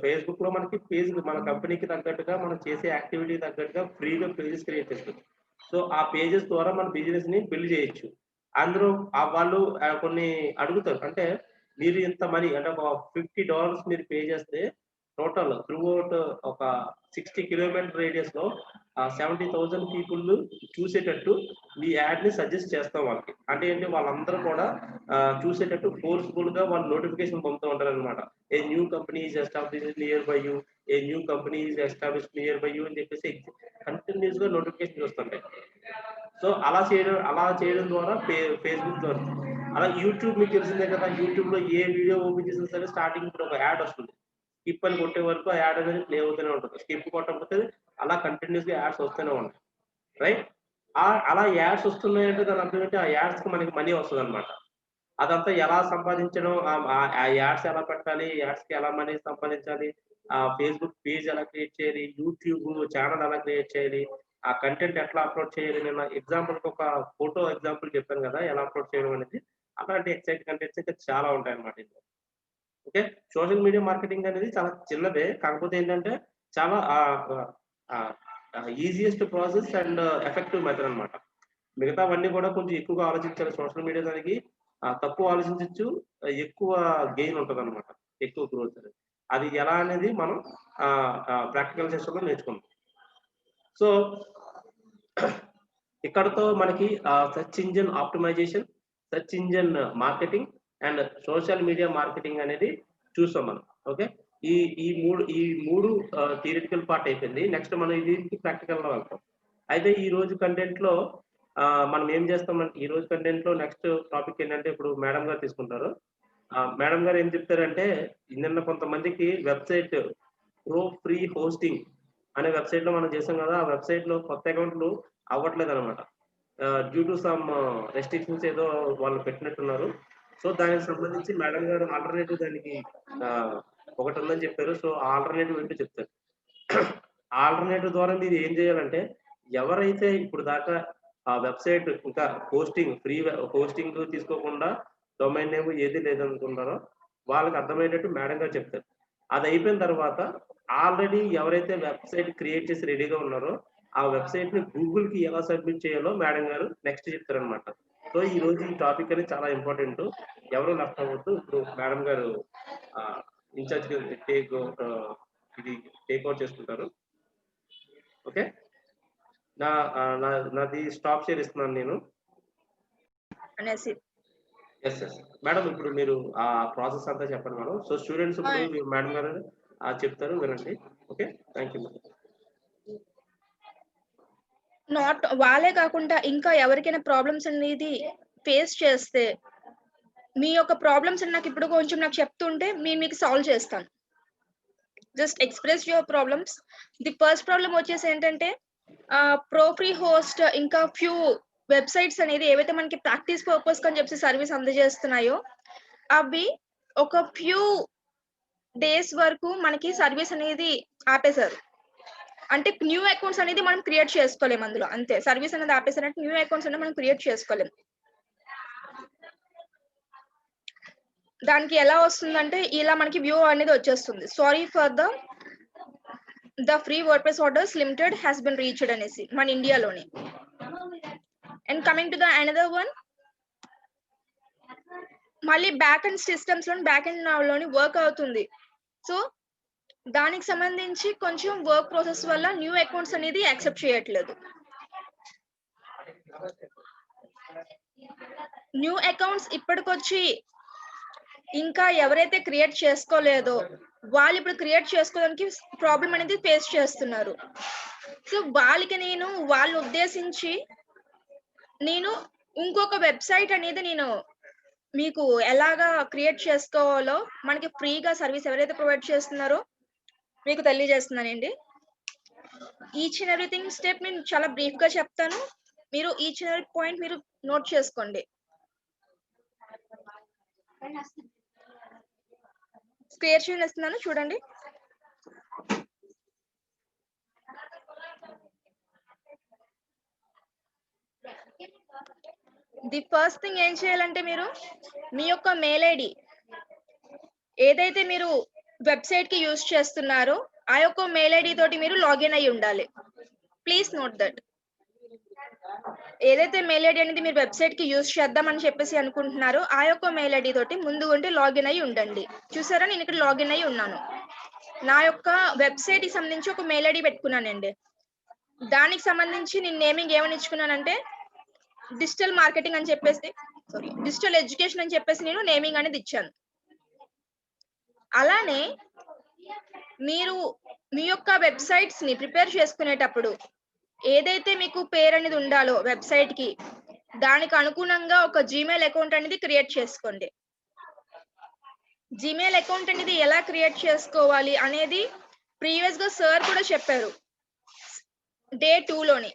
S1: ఫేస్బుక్ లో మనకి పేజ్ మన కంపెనీకి తగ్గట్టుగా మనం చేసే యాక్టివిటీ తగ్గట్టుగా ఫ్రీగా పేజెస్ క్రియేట్ చేస్తుంది. సో ఆ పేజెస్ ద్వారా మన బిజినెస్ ని బిల్డ్ చేయొచ్చు. అందులో వాళ్ళు కొన్ని అడుగుతారు, అంటే మీరు ఇంత మనీ అంటే ఒక $50 మీరు పే చేస్తే టోటల్ త్రూ అవుట్ ఒక 60 కిలోమీటర్ రేడియస్ లో 70,000 పీపుల్ చూసేటట్టు మీ యాడ్ ని సజెస్ట్ చేస్తాం వాళ్ళకి. అంటే ఏంటి, వాళ్ళందరూ కూడా చూసేటట్టు ఫోర్స్ఫుల్ గా వాళ్ళు నోటిఫికేషన్ పంపుతూ ఉంటారు అనమాట. A new company is established near by you, a new company is established near by you అని చెప్పేసి కంటిన్యూస్ గా నోటిఫికేషన్ వస్తుంటాయి. సో అలా చేయడం ద్వారా ఫేస్బుక్ ద్వారా. అలా యూట్యూబ్ మీకు తెలిసిందే కదా, యూట్యూబ్ లో ఏ వీడియో ఓపెన్ చేసినా సరే స్టార్టింగ్ ఇప్పుడు ఒక యాడ్ వస్తుంది. స్కిప్ అని కొట్టే వరకు ఆ యాడ్ అనేది ప్లే అవుతూనే ఉంటుంది. స్కిప్ కొట్టకపోతే అలా కంటిన్యూస్ గా యాడ్స్ వస్తూనే ఉంటాయి, రైట్? అలా యాడ్స్ వస్తున్నాయంటే దాని అర్థం ఏంటి, ఆ యాడ్స్ కి మనకి మనీ వస్తుంది అనమాట. అదంతా ఎలా సంపాదించడం, ఆ యాడ్స్ ఎలా పెట్టాలి, యాడ్స్ కి ఎలా మనీ సంపాదించాలి, ఆ ఫేస్బుక్ పేజ్ ఎలా క్రియేట్ చేయాలి, యూట్యూబ్ ఛానల్ ఎలా క్రియేట్ చేయాలి, ఆ కంటెంట్ ఎట్లా అప్లోడ్ చేయాలి. నేను ఎగ్జాంపుల్ ఒక ఫోటో ఎగ్జాంపుల్ చెప్పాను కదా ఎలా అప్లోడ్ చేయడం అనేది. అలాంటి ఎక్సైట్ కంటెంట్స్ ఇంకా చాలా ఉంటాయి అన్నమాట ఇందులో. ఓకే, సోషల్ మీడియా మార్కెటింగ్ అనేది చాలా చిన్నదే, కాకపోతే ఏంటంటే చాలా easiest process and effective method అన్నమాట. మిగతావన్నీ కూడా కొంచెం ఎక్కువగా ఆలోచించాలి. సోషల్ మీడియా దానికి తక్కువ ఆలోచించవచ్చు, ఎక్కువ గెయిన్ ఉంటుంది అనమాట, ఎక్కువ గ్రోత్ అనేది. అది ఎలా అనేది మనం ప్రాక్టికల్ సెషన్ లో నేర్చుకుందాం. సో ఇక్కడతో మనకి search engine optimization, search engine marketing and social media marketing అనేది చూసాం మనం. ఓకే, ఈ ఈ మూడు థియరిటికల్ పార్ట్ అయిపోయింది. నెక్స్ట్ మనం ఇది ప్రాక్టికల్ లో వెళ్తాం. అయితే ఈ రోజు కంటెంట్ లో మనం ఏం చేస్తామంటే, ఈ రోజు కంటెంట్ లో నెక్స్ట్ టాపిక్ ఏంటంటే ఇప్పుడు మేడం గారు తీసుకుంటారు. మేడం గారు ఏం చెప్తారంటే, నిన్న కొంతమందికి వెబ్సైట్ ప్రో ఫ్రీ హోస్టింగ్ అనే వెబ్సైట్ లో మనం చేసాం కదా, ఆ వెబ్సైట్ లో కొత్త అకౌంట్లు అవ్వట్లేదు అనమాట. డ్యూ టు సమ్ రెస్ట్రిక్షన్స్ ఏదో వాళ్ళు పెట్టినట్టున్నారు. సో దానికి సంబంధించి మేడం గారు ఆల్టర్నేటివ్ దానికి ఒకటి ఉందని చెప్పారు. సో ఆల్టర్నేటివ్ ఏంటో చెప్తారు. ఆల్టర్నేటివ్ ద్వారా మీరు ఏం చేయాలంటే, ఎవరైతే ఇప్పుడు దాకా ఆ వెబ్సైట్ ఇంకా ఫ్రీ హోస్టింగ్ తీసుకోకుండా డొమైన్ నేమ్ ఏది లేదనుకుంటారో వాళ్ళకి అర్థమయ్యేటట్టు మేడం గారు చెప్తారు. అది అయిపోయిన తర్వాత ఆల్రెడీ ఎవరైతే వెబ్సైట్ క్రియేట్ చేసి రెడీగా ఉన్నారో ఆ వెబ్సైట్ ని గూగుల్ కి ఎలా సబ్మిట్ చేయాలో మేడం గారు నెక్స్ట్ చెప్తారనమాట. సో ఈ రోజు ఈ టాపిక్ అనేది చాలా ఇంపార్టెంట్. ఎవరు లెఫ్ట్ అవ్వద్దు. ఇప్పుడు మేడం గారు ఇన్ఛార్జ్ ఇది టేక్ ఓవర్ చేసుకుంటారు. ఓకే, నాది స్టాప్ షేర్ ఇస్తున్నాను నేను
S3: అనేసి.
S1: ఎస్ మేడం, ఇప్పుడు మీరు ఆ ప్రాసెస్ అంతా చెప్పండి మేడం. సో స్టూడెంట్స్ ఇప్పుడు మేడం గారు చెప్తారు, వినండి. Okay, thank you.
S3: నాట్ వాళ్ళే కాకుండా ఇంకా ఎవరికైనా ప్రాబ్లమ్స్ అనేది ఫేస్ చేస్తే మీ యొక్క ప్రాబ్లమ్స్ నాకు ఇప్పుడు కొంచెం నాకు చెప్తుంటే మీకు సాల్వ్ చేస్తాను. Just express your problems. The first problem వచ్చేసి ఏంటంటే ప్రో ఫ్రీ హోస్ట్ ఇంకా ఫ్యూ వెబ్సైట్స్ అనేది ఏవైతే మనకి ప్రాక్టీస్ పర్పస్ అని చెప్పి సర్వీస్ అందజేస్తున్నాయో అవి ఒక ఫ్యూ డేస్ వరకు మనకి సర్వీస్ అనేది ఆపేశారు. అంటే న్యూ అకౌంట్స్ అనేది మనం క్రియేట్ చేసుకోలేము అందులో, అంతే. సర్వీస్ అనేది ఆపేసారంటే న్యూ అకౌంట్స్ అనేది మనం క్రియేట్ చేసుకోలేము. దానికి ఎలా వస్తుందంటే ఇలా మనకి వ్యూ అనేది వచ్చేస్తుంది, sorry for the free WordPress orders limited has been reached అనేసి మన ఇండియాలోనే. And coming to the another one, మళ్ళీ బ్యాక్ అండ్ సిస్టమ్స్ లో బ్యాక్ అండ్ లోని వర్క్ అవుతుంది. సో దానికి సంబంధించి కొంచెం వర్క్ ప్రాసెస్ వల్ల న్యూ అకౌంట్స్ అనేది యాక్సెప్ట్ చేయట్లేదు. న్యూ అకౌంట్స్ ఇప్పటికొచ్చి ఇంకా ఎవరైతే క్రియేట్ చేసుకోలేదో వాళ్ళు ఇప్పుడు క్రియేట్ చేసుకోవడానికి ప్రాబ్లం అనేది ఫేస్ చేస్తున్నారు. సో వాళ్ళకి వాళ్ళు ఉద్దేశించి నేను ఇంకొక వెబ్సైట్ అనేది నేను మీకు ఎలాగా క్రియేట్ చేసుకోవాలో మనకి ఫ్రీగా సర్వీస్ ఎవరైతే ప్రొవైడ్ చేస్తున్నారో మీకు తెలియజేస్తున్నానండి. ఈచ్ అండ్ ఎవ్రీథింగ్ స్టెప్ నేను చాలా బ్రీఫ్ గా చెప్తాను, మీరు ఈచ్ అండ్ ఎవ్రీ పాయింట్ మీరు నోట్ చేసుకోండి. స్క్వేర్ షీట్ ఇస్తున్నాను చూడండి. ది ఫస్ట్ థింగ్ ఏం చేయాలంటే మీరు మీ యొక్క మెయిల్ ఐడి ఏదైతే మీరు వెబ్సైట్ కి యూజ్ చేస్తున్నారో ఆ యొక్క మెయిల్ ఐడి తోటి మీరు లాగిన్ అయి ఉండాలి. Please note that. ఏదైతే మెయిల్ ఐడి అనేది మీరు వెబ్సైట్ కి యూజ్ చేద్దామని చెప్పేసి అనుకుంటున్నారో ఆ యొక్క మెయిల్ ఐడి తోటి ముందు ఉంటే లాగిన్ అయి ఉండండి. చూసారా, నేను ఇక్కడ లాగిన్ అయి ఉన్నాను. నా యొక్క వెబ్సైట్ కి సంబంధించి ఒక మెయిల్ ఐడి పెట్టుకున్నానండి. దానికి సంబంధించి నేను నేమింగ్ ఏమని ఇచ్చుకున్నానంటే డిజిటల్ మార్కెటింగ్ అని చెప్పేసి, డిజిటల్ ఎడ్యుకేషన్ అని చెప్పేసి నేను నేమింగ్ అనేది ఇచ్చాను. అలానే మీరు మీ యొక్క వెబ్సైట్స్ ని ప్రిపేర్ చేసుకునేటప్పుడు ఏదైతే మీకు పేరు అనేది ఉండాలో వెబ్సైట్ కి దానికి అనుగుణంగా ఒక జీమెయిల్ అకౌంట్ అనేది క్రియేట్ చేసుకోండి. జీమెయిల్ అకౌంట్ అనేది ఎలా క్రియేట్ చేసుకోవాలి అనేది ప్రీవియస్ గా సార్ కూడా చెప్పారు డే 2లోని.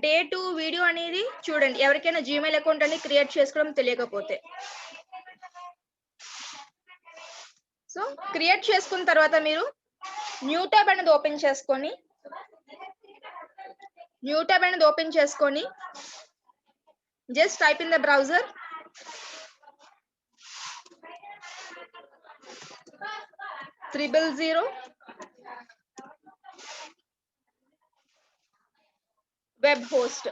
S3: డే 2 వీడియో అనేది చూడండి ఎవరికైనా జీమెయిల్ అకౌంట్ అనేది క్రియేట్ చేసుకోవడం తెలియకపోతే. సో క్రియేట్ చేసుకున్న తర్వాత మీరు న్యూ ట్యాబ్ అనేది ఓపెన్ చేసుకొని just type in the browser $000 web host.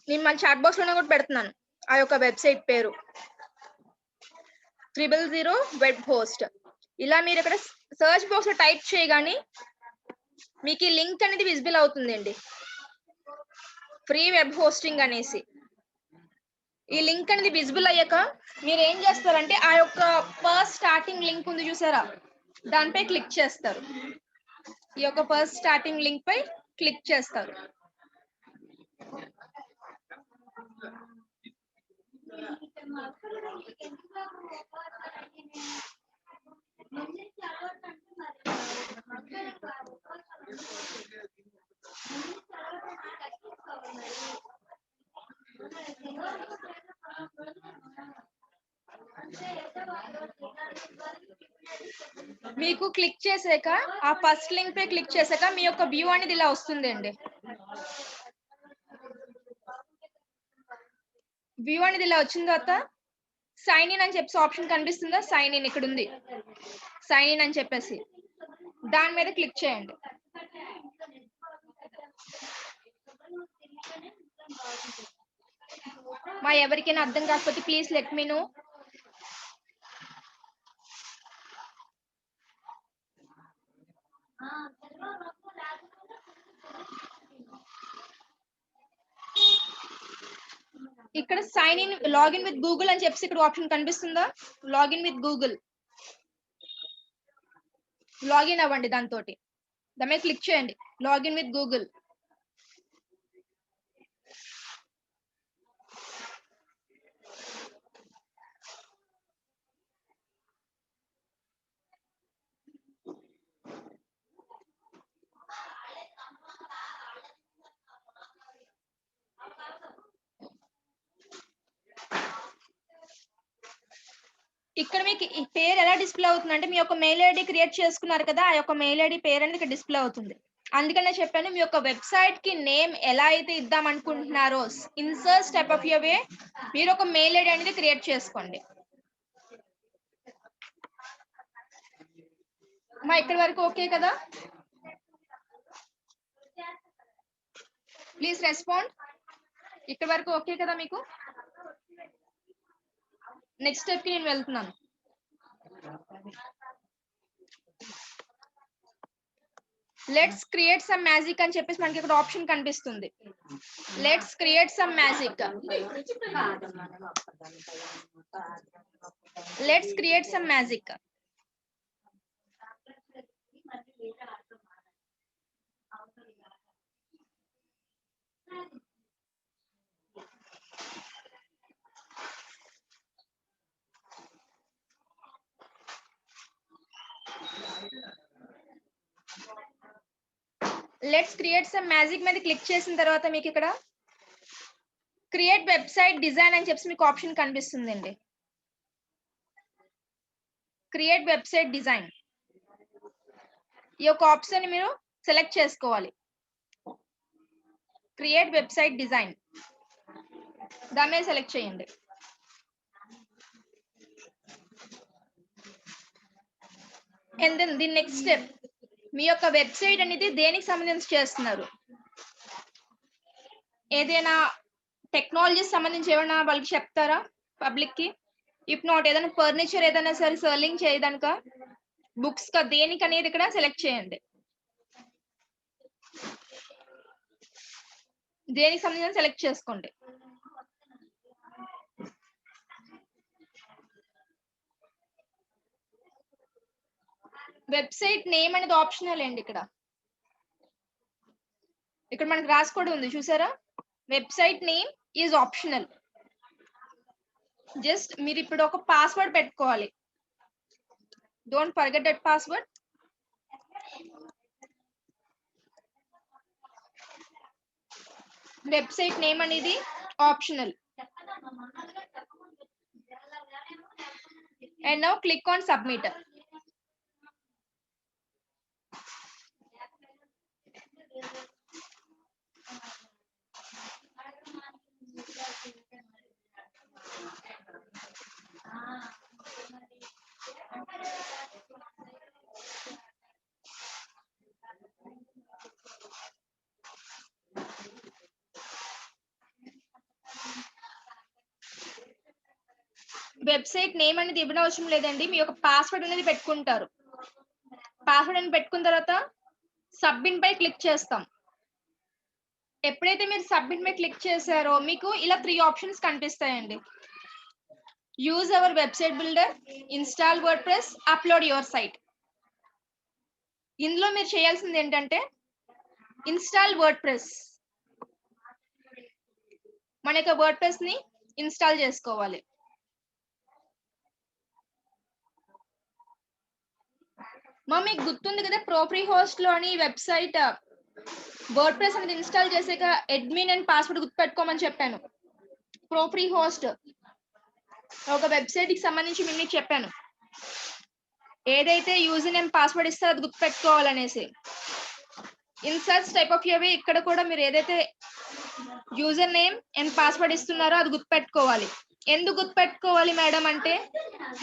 S3: నేను మన చాట్ బాక్స్ లోనే కూడా పెడుతున్నాను ఆ యొక్క వెబ్సైట్ పేరు 000 వెబ్ హోస్ట్. ఇలా మీరు ఇక్కడ సర్చ్ బాక్స్ లో టైప్ చేయగానే మీకు ఈ లింక్ అనేది విజిబుల్ అవుతుందండి, ఫ్రీ వెబ్ హోస్టింగ్ అనేసి. ఈ లింక్ అనేది విజిబుల్ అయ్యాక మీరు ఏం చేస్తారంటే ఆ యొక్క ఫస్ట్ స్టార్టింగ్ లింక్ ఉంది చూసారా, దానిపై క్లిక్ చేస్తారు. ఈ యొక్క ఫస్ట్ స్టార్టింగ్ లింక్ పై క్లిక్ చేస్తారు. మీకు క్లిక్ చేసాక ఆ ఫస్ట్ లింక్ పై క్లిక్ చేసాక మీ యొక్క వ్యూ అనేది ఇలా వస్తుందండి. వ్యూ అనేది ఇలా వచ్చిన తర్వాత సైన్ ఇన్ అని చెప్పి ఆప్షన్ కనిపిస్తుందా, సైన్ ఇన్ ఇక్కడ ఉంది. సైన్ ఇన్ అని చెప్పేసి దాని మీద క్లిక్ చేయండి. మా ఎవరికైనా అర్థం కాకపోతే ప్లీజ్ లెట్ మీ నో. ఇక్కడ sign in login with Google అని చెప్పేసి ఇక్కడ ఆప్షన్ కనిపిస్తుందా? లాగిన్ విత్ గూగుల్, లాగిన్ అవ్వండి. దాంతో దాని మీద క్లిక్ చేయండి, లాగిన్ విత్ గూగుల్. ఇక్కడ మీకు ఈ పేరు ఎలా డిస్ప్లే అవుతుంది అంటే మీ యొక్క మెయిల్ ఐడి క్రియేట్ చేసుకున్నారు కదా, ఆ యొక్క మెయిల్ ఐడి పేరు అనేది ఇక్కడ డిస్ప్లే అవుతుంది. అందుకనే చెప్పాను మీ యొక్క వెబ్సైట్ కి నేమ్ ఎలా అయితే ఇద్దాం అనుకుంటున్నారో ఇన్సర్ట్ స్టెప్ ఆఫ్ యువర్ వే మీరు ఒక మెయిల్ ఐడి అనేది క్రియేట్ చేసుకోండి. మా ఇక్కడి వరకు ఓకే కదా? Please respond. ఇక్కడి వరకు ఓకే కదా మీకు? నెక్స్ట్ స్టెప్ కి నేను వెళ్తున్నాను. లెట్స్ క్రియేట్ సమ్ మ్యాజిక్ అని చెప్పేసి మనకి ఇక్కడ ఆప్షన్ కనిపిస్తుంది. Let's create some magic. Let's create some magic. Let's create some magic మీద క్లిక్ చేసిన తర్వాత మీకు ఇక్కడ క్రియేట్ వెబ్సైట్ డిజైన్ అని చెప్పి మీకు ఆప్షన్ కనిపిస్తుందండి. క్రియేట్ వెబ్సైట్ డిజైన్ ఈ యొక్క ఆప్షన్ ని మీరు సెలెక్ట్ చేసుకోవాలి. క్రియేట్ వెబ్సైట్ డిజైన్ దాని మీద సెలెక్ట్ చేయండి. And then the next step మీ యొక్క వెబ్సైట్ అనేది దేనికి సంబంధించి చేస్తున్నారు? ఏదైనా టెక్నాలజీ సంబంధించి ఏమైనా వాళ్ళకి చెప్తారా పబ్లిక్ కి? ఇఫ్ నాట్ ఏదైనా ఫర్నిచర్ ఏదైనా సరే సెల్లింగ్ చేయడానిక, బుక్స్ కా, దేనికి అనేది ఇక్కడ సెలెక్ట్ చేయండి. దేనికి సంబంధించి సెలెక్ట్ చేసుకోండి. వెబ్సైట్ నేమ్ అనేది ఆప్షనల్ అండి. ఇక్కడ మనకి రాసుకోవడం ఉంది చూసారా, website name is optional. Just మీరు ఇప్పుడు ఒక పాస్వర్డ్ పెట్టుకోవాలి. Don't forget that password. Website name అనేది optional. And now click on submit. Website name అనేది ఇవ్వడం అవసరం లేదండి, మీ యొక్క పాస్వర్డ్ అనేది పెట్టుకుంటారు. పాస్వర్డ్ అని పెట్టుకున్న తర్వాత సబ్మిట్ పై క్లిక్ చేస్తాం. ఎప్పుడైతే మీరు సబ్మిట్ మీద క్లిక్ చేశారో మీకు ఇలా 3 ఆప్షన్స్ కనిపిస్తాయండి. Use our website builder, install WordPress, upload your site. ఇందులో మీరు చేయాల్సింది ఏంటంటే ఇన్స్టాల్ వర్డ్ప్రెస్. మన యొక్క వర్డ్ప్రెస్ ని ఇన్స్టాల్ చేసుకోవాలి. మీకు గుర్తుంది కదా, ప్రోఫ్రీ హోస్ట్ లోని వెబ్సైట్ వర్డ్ప్రెస్ అనేది ఇన్స్టాల్ చేసాక అడ్మిన్ అండ్ పాస్వర్డ్ గుర్తుపెట్టుకోమని చెప్పాను. ప్రోఫ్రీ హోస్ట్ ఒక వెబ్సైట్ కి సంబంధించి మీకు చెప్పాను. ఏదైతే యూజర్ నేమ్ పాస్వర్డ్ ఇస్తారో అది గుర్తుపెట్టుకోవాలనేసి. Insert type of your way ఇక్కడ కూడా మీరు ఏదైతే యూజర్ నేమ్ అండ్ పాస్వర్డ్ ఇస్తున్నారో అది గుర్తుపెట్టుకోవాలి. ఎందుకు గుర్తుపెట్టుకోవాలి మేడం అంటే,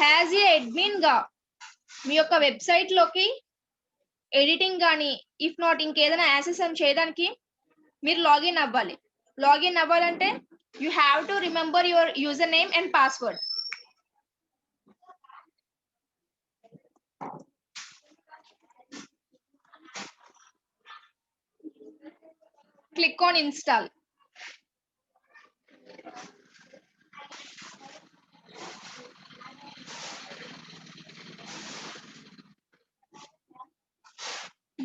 S3: యాజ్ ఏ అడ్మిన్ గా మీ యొక్క వెబ్సైట్ లోకి ఎడిటింగ్ కానీ ఇఫ్ నాట్ ఇంకేదైనా యాక్సెస్ అని చేయడానికి మీరు లాగిన్ అవ్వాలి. లాగిన్ అవ్వాలంటే you have to remember your user name and password. Click on install.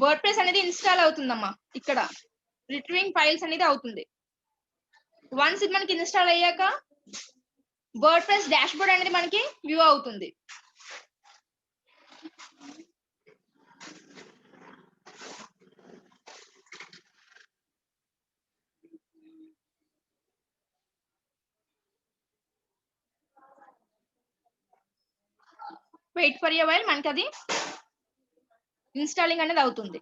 S3: Word అనేది ఇన్స్టాల్ అవుతుందమ్మా. ఇక్కడ రిట్రీవింగ్ ఫైల్స్ అనేది అవుతుంది. వన్స్ ఇది మనకి ఇన్స్టాల్ అయ్యాక వర్డ్ ప్రెస్ డాష్ బోర్డ్ అనేది మనకి వ్యూ అవుతుంది. వెయిట్ ఫర్ ఎ వైల్, మనకి అది ఇన్స్టాలింగ్ అనేది అవుతుంది.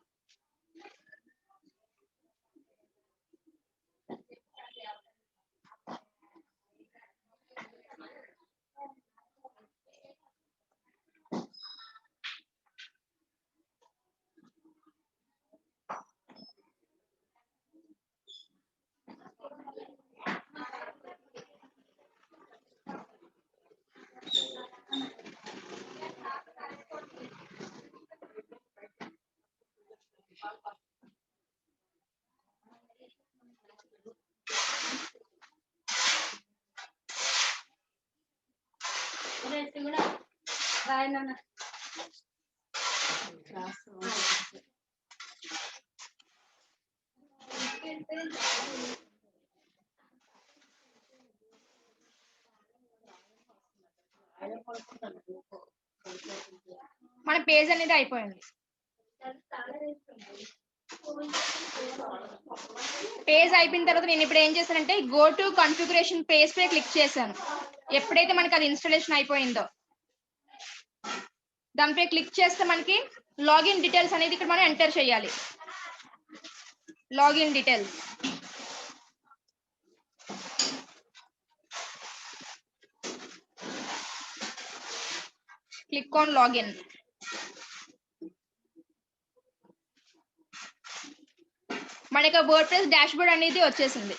S3: మన పేజ్ అనేది అయిపోయింది. పేజ్ అయిపోయిన తర్వాత నేను ఇప్పుడు ఏం చేశానంటే గో టు కాన్ఫిగరేషన్ పేజ్ పై క్లిక్ చేశాను. ఎప్పుడైతే మనకి అది ఇన్స్టాలేషన్ అయిపోయిందో దానిపై క్లిక్ చేస్తే మనకి లాగిన్ డీటెయిల్స్ అనేది ఇక్కడ మనం ఎంటర్ చేయాలి. Login details, click on login. మనకి వర్డ్ ప్రెస్ డాష్ బోర్డ్ అనేది వచ్చేసింది.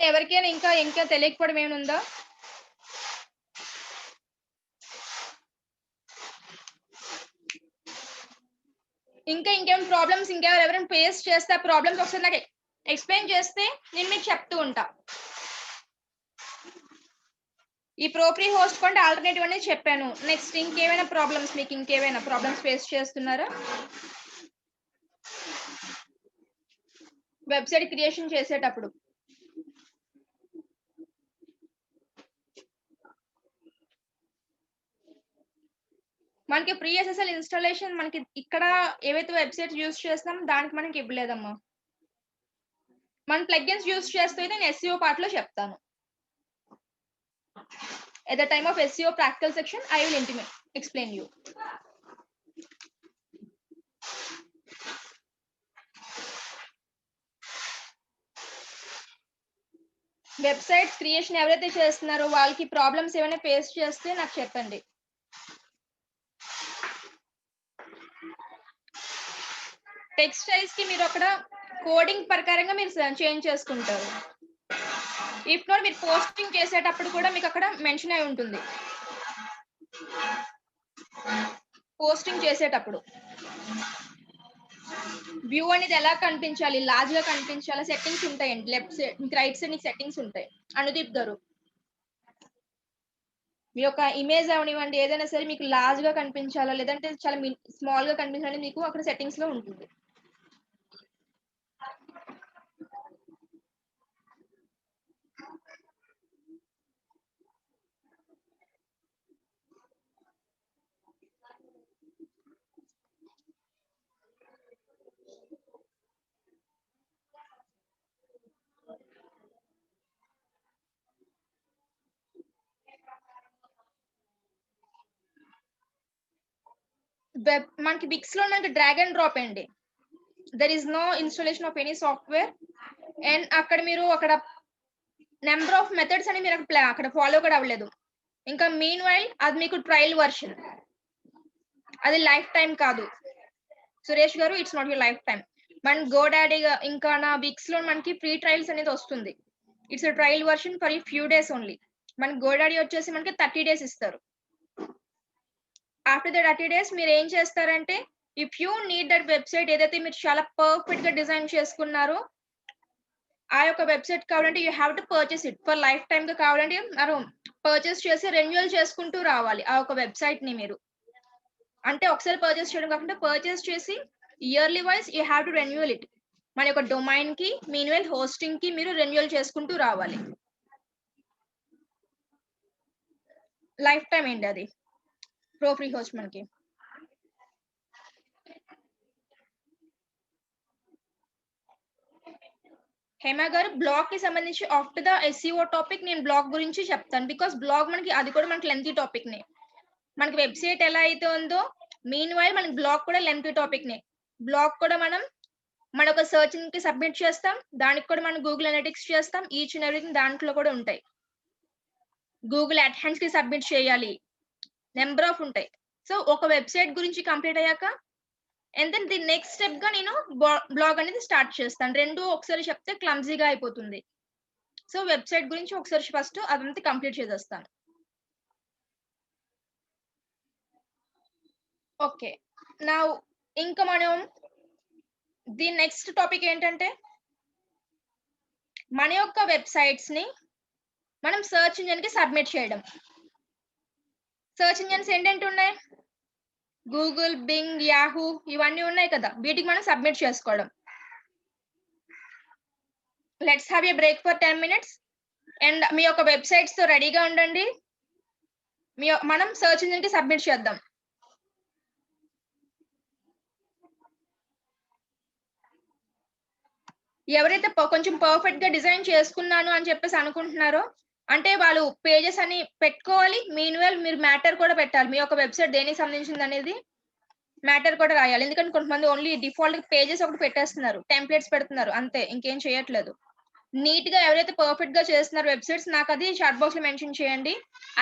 S3: ఎవరికైనా ఇంకా తెలియకపోవడం ఏమైనా ఉందా? ఇంకేమైనా ప్రాబ్లమ్స్ ఎవరైనా ఫేస్ చేస్తే ప్రాబ్లమ్స్ ఒకసారి నాకు ఎక్స్ప్లెయిన్ చేస్తే నేను మీకు చెప్తూ ఉంటా. ఈ ప్రోప్రీ హోస్ట్ కొంటే ఆల్టర్నేటివ్ అనేది చెప్పాను. నెక్స్ట్ ఇంకేమైనా ప్రాబ్లమ్స్, మీకు ఇంకేమైనా ప్రాబ్లమ్స్ ఫేస్ చేస్తున్నారా? వెబ్సైట్ క్రియేషన్ చేసేటప్పుడు మనకి ప్రీ ఎస్ఎస్ఎల్ ఇన్స్టాలేషన్ మనకి ఇక్కడ ఏవైతే వెబ్సైట్స్ యూజ్ చేస్తాం దానికి మనకి ఇవ్వలేదమ్మా. మన ప్లగిన్స్ యూజ్ చేస్తే నేను SEO పార్ట్ లో చెప్తాను. At the time of SEO practical section, I will explain you. Websites creation ఎవరైతే చేస్తున్నారో వాళ్ళకి ప్రాబ్లమ్స్ ఏమైనా ఫేస్ చేస్తే నాకు చెప్పండి. టెక్స్టైల్స్ కి మీరు అక్కడ కోడింగ్ ప్రకారంగా మీరు చేంజ్ చేసుకుంటారు. ఇఫ్ నాట్ మీరు పోస్టింగ్ చేసేటప్పుడు కూడా మీకు అక్కడ మెన్షన్ అయి ఉంటుంది. పోస్టింగ్ చేసేటప్పుడు వ్యూ అనేది ఎలా కనిపించాలి, లార్జ్ గా కనిపించాలా, సెట్టింగ్స్ ఉంటాయండి. లెఫ్ట్ సైడ్ రైట్ సైడ్ నీకు సెట్టింగ్స్ ఉంటాయి. అనుదీప్ గారు మీ యొక్క ఇమేజ్ అవనివ్వండి ఏదైనా సరే మీకు లార్జ్ గా కనిపించాలా లేదంటే చాలా స్మాల్ గా కనిపించాలని మీకు అక్కడ సెట్టింగ్స్ లో ఉంటుంది. వెబ్ మనకి విక్స్ లో మనకి డ్రాగ్ అండ్ డ్రాప్ అండి. There is no installation of any software. And అక్కడ మీరు అక్కడ నెంబర్ ఆఫ్ మెథడ్స్ అని మీరు అక్కడ ఫాలో కూడా అవ్వలేదు. ఇంకా మీన్ వైల్ అది మీకు ట్రయల్ వర్షన్, అది లైఫ్ టైం కాదు సురేష్ గారు, it's not your life time. మన గోడాడీ ఇంకా నా విక్స్ లో మనకి ఫ్రీ ట్రయల్స్ అనేది వస్తుంది. It's trial version for few days only. మన గోడాడీ వచ్చేసి మనకి 30 డేస్ ఇస్తారు. ఆఫ్టర్ ద 30 డేస్ మీరు ఏం చేస్తారంటే, if you need that website ఏదైతే మీరు చాలా పర్ఫెక్ట్ గా డిజైన్ చేసుకున్నారో ఆ యొక్క వెబ్సైట్ కావాలంటే you have to purchase it for life time గా కావాలంటే మనం పర్చేస్ చేసి రెన్యువల్ చేసుకుంటూ రావాలి ఆ ఒక వెబ్సైట్ ని మీరు. అంటే ఒకసారి పర్చేస్ చేయడం కాకుండా పర్చేస్ చేసి yearly wise you have to renewal it. మన యొక్క డొమైన్ కి మీన్వెల్ హోస్టింగ్ కి మీరు రెన్యువల్ చేసుకుంటూ రావాలి. లైఫ్ టైం ఏంటి అది ప్రో ఫ్రీ హోస్ట్ మనకి. హేమ గారు బ్లాగ్ కి సంబంధించి ఆఫ్టర్ ద ఎస్ఈఓ టాపిక్ నేను బ్లాగ్ గురించి చెప్తాను. బికాస్ బ్లాగ్ మనకి అది కూడా మనకి లెంతీ టాపిక్ నే. మనకి వెబ్సైట్ ఎలా అయితే ఉందో మీన్ వైల్ మనకి బ్లాగ్ కూడా లెంతీ టాపిక్ నే. బ్లాగ్ కూడా మనం మన ఒక సర్చింగ్ కి సబ్మిట్ చేస్తాం, దానికి కూడా మనం గూగుల్ అనలిటిక్స్ చేస్తాం, ఈచ్ అండ్ ఎవ్రీథింగ్ దాంట్లో కూడా ఉంటాయి. గూగుల్ అడ్హెన్స్ కి సబ్మిట్ చేయాలి, నెంబర్ ఆఫ్ ఉంటాయి. సో ఒక వెబ్సైట్ గురించి కంప్లీట్ అయ్యాక and then the next step గా నేను బ్లాగ్ అనేది స్టార్ట్ చేస్తాను. రెండు ఒకసారి చెప్తే క్లమ్జీగా అయిపోతుంది. సో వెబ్సైట్ గురించి ఒకసారి ఫస్ట్ అదంతా కంప్లీట్ చేసేస్తాను. ఓకే, నా ఇంకా మనం ది నెక్స్ట్ టాపిక్ ఏంటంటే మన యొక్క వెబ్సైట్స్ ని మనం సర్చ్ ఇంజిన్ కి సబ్మిట్ చేయడం. సర్చ్ ఇంజిన్స్ ఏంటంటే ఉన్నాయి, గూగుల్, బింగ్, యాహూ ఇవన్నీ ఉన్నాయి కదా, వీటికి మనం సబ్మిట్ చేసుకోవడం. Let's have a break for 10 minutes and మీ యొక్క వెబ్సైట్స్ తో రెడీగా ఉండండి. మనం సర్చ్ ఇంజిన్ కి సబ్మిట్ చేద్దాం. ఎవరైతే కొంచెం పర్ఫెక్ట్ గా డిజైన్ చేసుకున్నాను అని చెప్పేసి అనుకుంటున్నారో, అంటే వాళ్ళు పేజెస్ అని పెట్టుకోవాలి, మీన్వెల్ మీరు మ్యాటర్ కూడా పెట్టాలి. మీ యొక్క వెబ్సైట్ దేనికి సంబంధించింది అనేది మ్యాటర్ కూడా రాయాలి. ఎందుకంటే కొంతమంది ఓన్లీ డిఫాల్ట్ పేజెస్ ఒకటి పెట్టేస్తున్నారు, టెంప్లెట్స్ పెడుతున్నారు, అంతే, ఇంకేం చేయట్లేదు. నీట్ గా ఎవరైతే పర్ఫెక్ట్ గా చేస్తున్నారు వెబ్సైట్స్, నాకు అది చాట్ బాక్స్ లో మెన్షన్ చేయండి.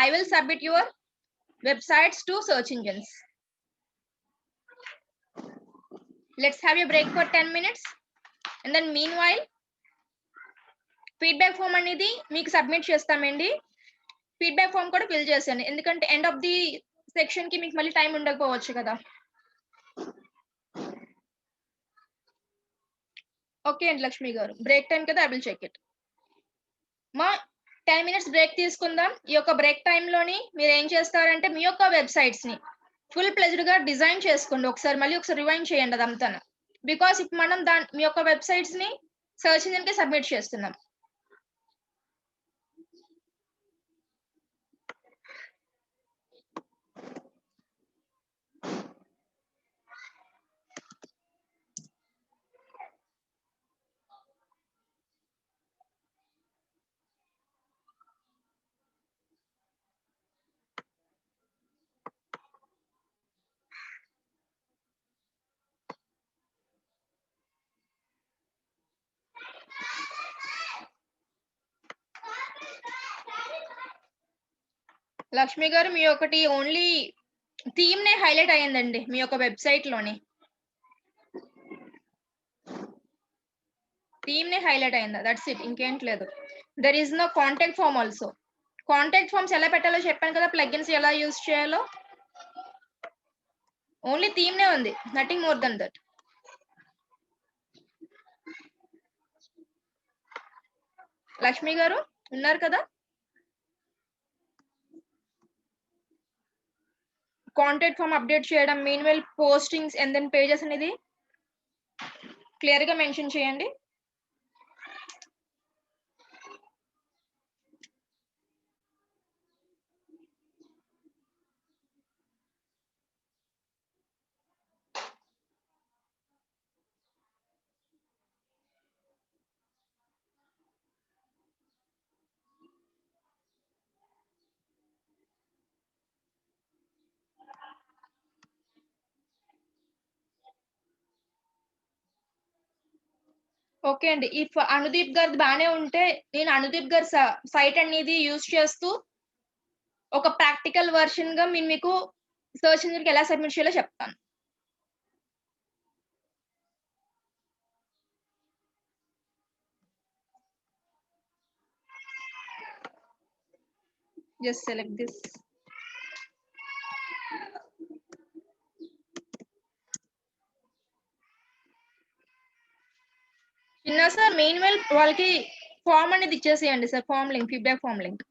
S3: I will submit your websites to search engines. Let's have a break for 10 minutes and then meanwhile feedback form అనేది మీకు సబ్మిట్ చేస్తామండి. ఫీడ్బ్యాక్ ఫామ్ కూడా ఫిల్ చేసేయండి, ఎందుకంటే ఎండ్ ఆఫ్ ది సెక్షన్ కి మీకు మళ్ళీ టైం ఉండకపోవచ్చు కదా. ఓకే అండి లక్ష్మి గారు, బ్రేక్ టైం కదా, ఐ విల్ చెక్ ఇట్. మా 10 minutes బ్రేక్ తీసుకుందాం. ఈ యొక్క బ్రేక్ టైంలోని మీరు ఏం చేస్తారంటే మీ యొక్క వెబ్సైట్స్ ని ఫుల్ ప్లెజ్డ్ గా డిజైన్ చేసుకోండి. మళ్ళీ ఒకసారి రివైండ్ చేయండి అదంతా. బికాస్ ఇప్పుడు మనం మీ యొక్క వెబ్సైట్స్ ని సర్చ్ ఇంజిన్ కి సబ్మిట్ చేస్తున్నాం. లక్ష్మి గారు, మీ ఒకటి ఓన్లీ థీమ్ నే హైలైట్ అయ్యిందండి మీ యొక్క వెబ్సైట్ లోని. థీమ్ నే హైలైట్ అయిందా, దట్స్ ఇట్, ఇంకేంటి లేదు. There is no contact form also. Contact forms ఎలా పెట్టాలో చెప్పాను కదా, ప్లగిన్స్ ఎలా యూజ్ చేయాలో. ఓన్లీ థీమ్ నే ఉంది, nothing more than that. Lakshmi గారు ఉన్నారు కదా. కాంటాక్ట్ ఫామ్ అప్డేట్ చేయడం, meanwhile postings and then pages అనేది క్లియర్ గా మెన్షన్ చేయండి. ఓకే అండి. ఇఫ్ అనుదీప్ గారిది బానే ఉంటే, నేను అనుదీప్ గారి సైట్ అనేది యూజ్ చేస్తూ, ఒక ప్రాక్టికల్ వెర్షన్‌గా మీకు సెర్చ్ ఇంజిన్‌కి ఎలా సబ్మిట్ చేయాలో చెప్తాను. Just select this. చిన్న సార్ మెయిన్‌వెల్ వాళ్ళకి ఫార్మ్ అనేది ఇచ్చేసేయండి sir. Form link, feedback form link.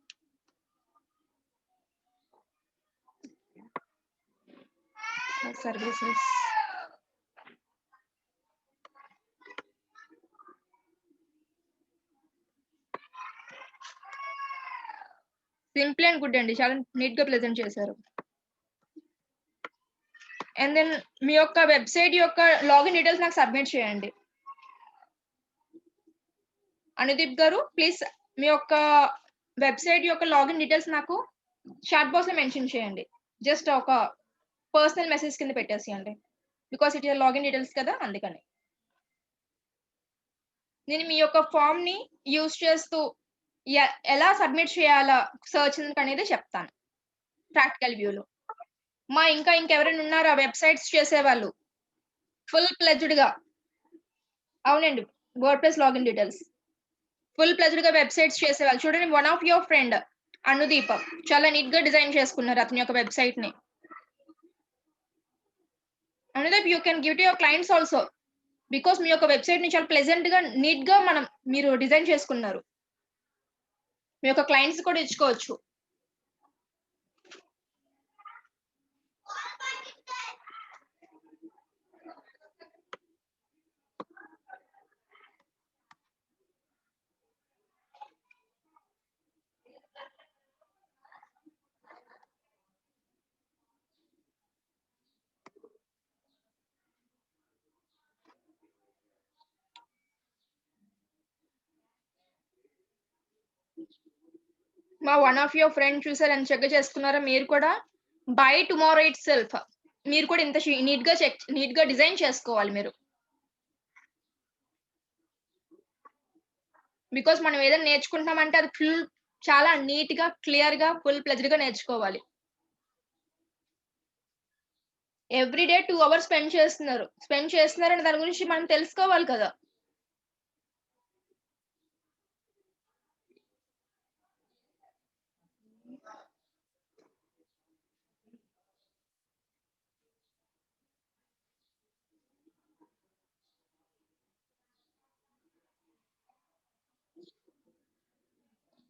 S3: Services. Simple and good అండి. చాలా నీట్‌గా ప్రెజెంట్ చేశారు. అండ్ దెన్ మీ యొక్క వెబ్‌సైట్ యొక్క లాగిన్ డీటెయిల్స్ నాకు సబ్మిట్ చేయండి. అనుదీప్ గారు ప్లీజ్ మీ యొక్క వెబ్‌సైట్ యొక్క లాగిన్ డీటెయిల్స్ నాకు చాట్ బాక్స్‌లో మెన్షన్ చేయండి. జస్ట్ ఒక పర్సనల్ మెసేజ్ కింద పెట్టేసేయండి. Because it is login details కదా అందుకని. నేను మీ యొక్క ఫార్మ్‌ని యూజ్ చేస్తూ ఎలా సబ్మిట్ చేయాలా సెర్చ్ ఇంజిన్‌కి అనేది చెప్తాను. ప్రాక్టికల్ వ్యూలో. ఇంకా ఇంకెవరైనా ఉన్నారా వెబ్‌సైట్స్ చేసేవాళ్ళు? ఫుల్ ప్లెడ్జ్డ్‌గా. అవునండి. WordPress login details. ఫుల్ ప్లెడ్జ్డ్‌గా వెబ్‌సైట్స్ చేసేవాళ్ళు. చూడండి one of your friend Anudeep చాలా నీట్‌గా డిజైన్ చేసుకున్నారు అతని యొక్క వెబ్‌సైట్‌ని. Anudeep you can give to your clients also. Because మీ యొక్క వెబ్‌సైట్‌ని చాలా ప్లెజెంట్‌గా, నీట్‌గా మీరు డిజైన్ చేసుకున్నారు. మీ యొక్క క్లయింట్స్ కూడా ఇచ్చుకోవచ్చు. వన్ ఆఫ్ యువర్ ఫ్రెండ్ చూసారు ఎంత చక్కగా చేసుకున్నారో మీరు కూడా బై టుమారో ఇట్ సెల్ఫ్ మీరు కూడా ఇంత నీట్‌గా డిజైన్ చేసుకోవాలి మీరు. బికాజ్ మనం ఏదైనా నేర్చుకుంటున్నామంటే అది చాలా నీట్‌గా, క్లియర్‌గా, ఫుల్ ప్లెడ్జ్డ్‌గా నేర్చుకోవాలి. ఎవ్రీ డే 2 అవర్స్ స్పెండ్ చేస్తున్నారు. స్పెండ్ చేస్తున్నారంటే దాని గురించి మనం తెలుసుకోవాలి కదా!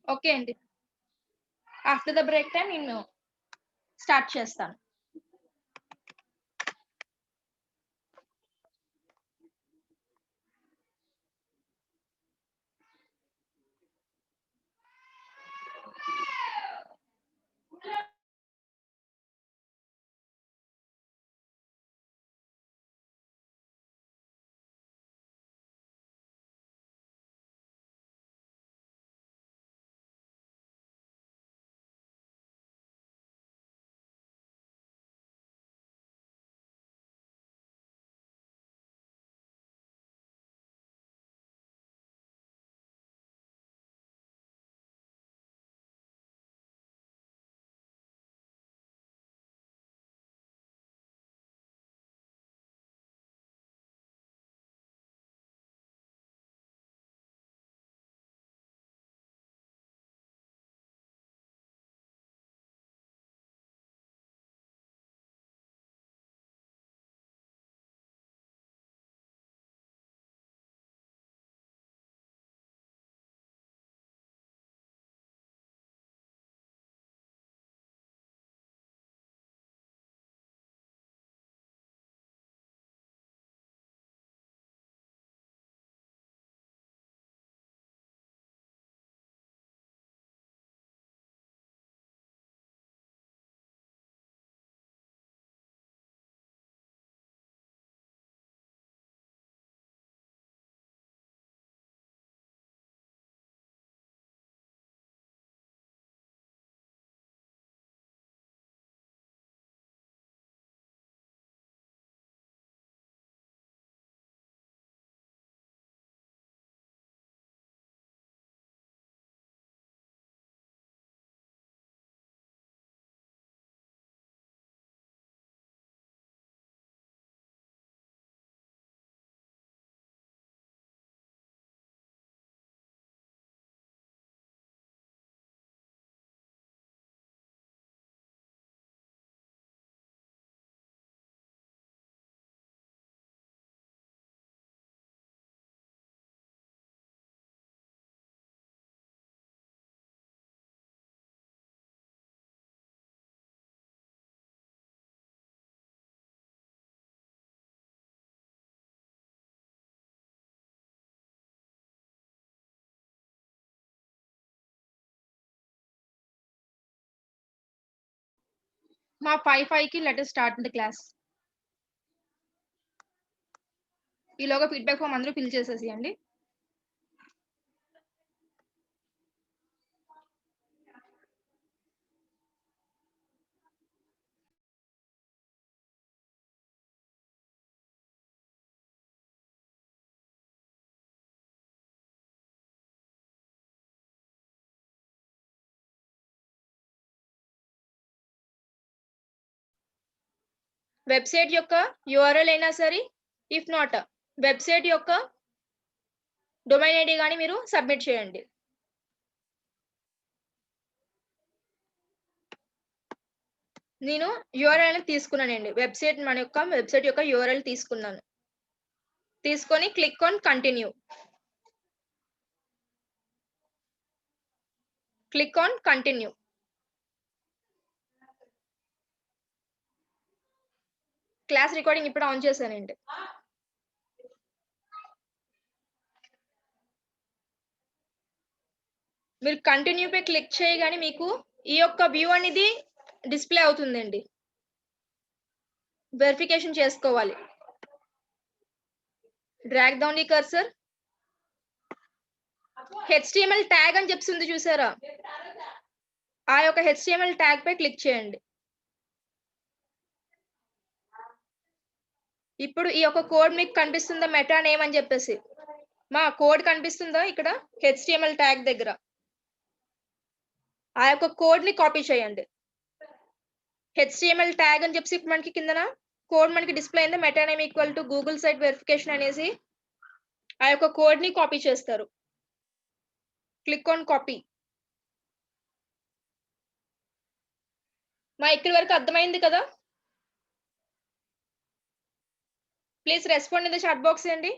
S3: ఓకే అండి. ఆఫ్టర్ ద బ్రేక్ టైమ్ నేను స్టార్ట్ చేస్తాను. మా 5:05కి let us start the class. ఈలోగా ఫీడ్‌బ్యాక్ ఫార్మ్ అందరూ ఫిల్ చేసేసేయండి. వెబ్‌సైట్ యొక్క యూఆర్ఎల్ అయినా సరే, ఇఫ్ నాట్ వెబ్‌సైట్ యొక్క డొమైన్ ఐడీ గాని మీరు సబ్మిట్ చేయండి. నేను యూఆర్ఎల్ తీసుకున్నానండి. మన యొక్క వెబ్‌సైట్ యొక్క యూఆర్ఎల్ తీసుకున్నాను. తీసుకొని click on continue. Click on continue. Class recording ఇప్పుడు ఆన్ చేశానండి. మీరు కంటిన్యూ పై క్లిక్ చేయగానే మీకు ఈ యొక్క వ్యూ అనేది డిస్ప్లే అవుతుందండి. వెరిఫికేషన్ చేసుకోవాలి. Drag down the cursor. HTML tag అని చెప్తుంది చూసారా? ఆ యొక్క HTML ట్యాగ్ పై క్లిక్ చేయండి. ఇప్పుడు ఈ యొక్క కోడ్ మీకు కనిపిస్తుందా? మెటా నేమ్ అని చెప్పేసి మా కోడ్ కనిపిస్తుందా ఇక్కడ HTML ట్యాగ్ దగ్గర? ఆ యొక్క కోడ్ ని కాపీ చేయండి. HTML ట్యాగ్ అని చెప్పి మనకి కిందన కోడ్ మనకి డిస్ప్లే అయింది. Meta name equal to Google site verification అనేసి ఆ యొక్క కోడ్ ని కాపీ చేస్తారు. Click on copy. మా ఇక్కడి వరకు అర్థమైంది కదా? Please respond in the chat box అండి.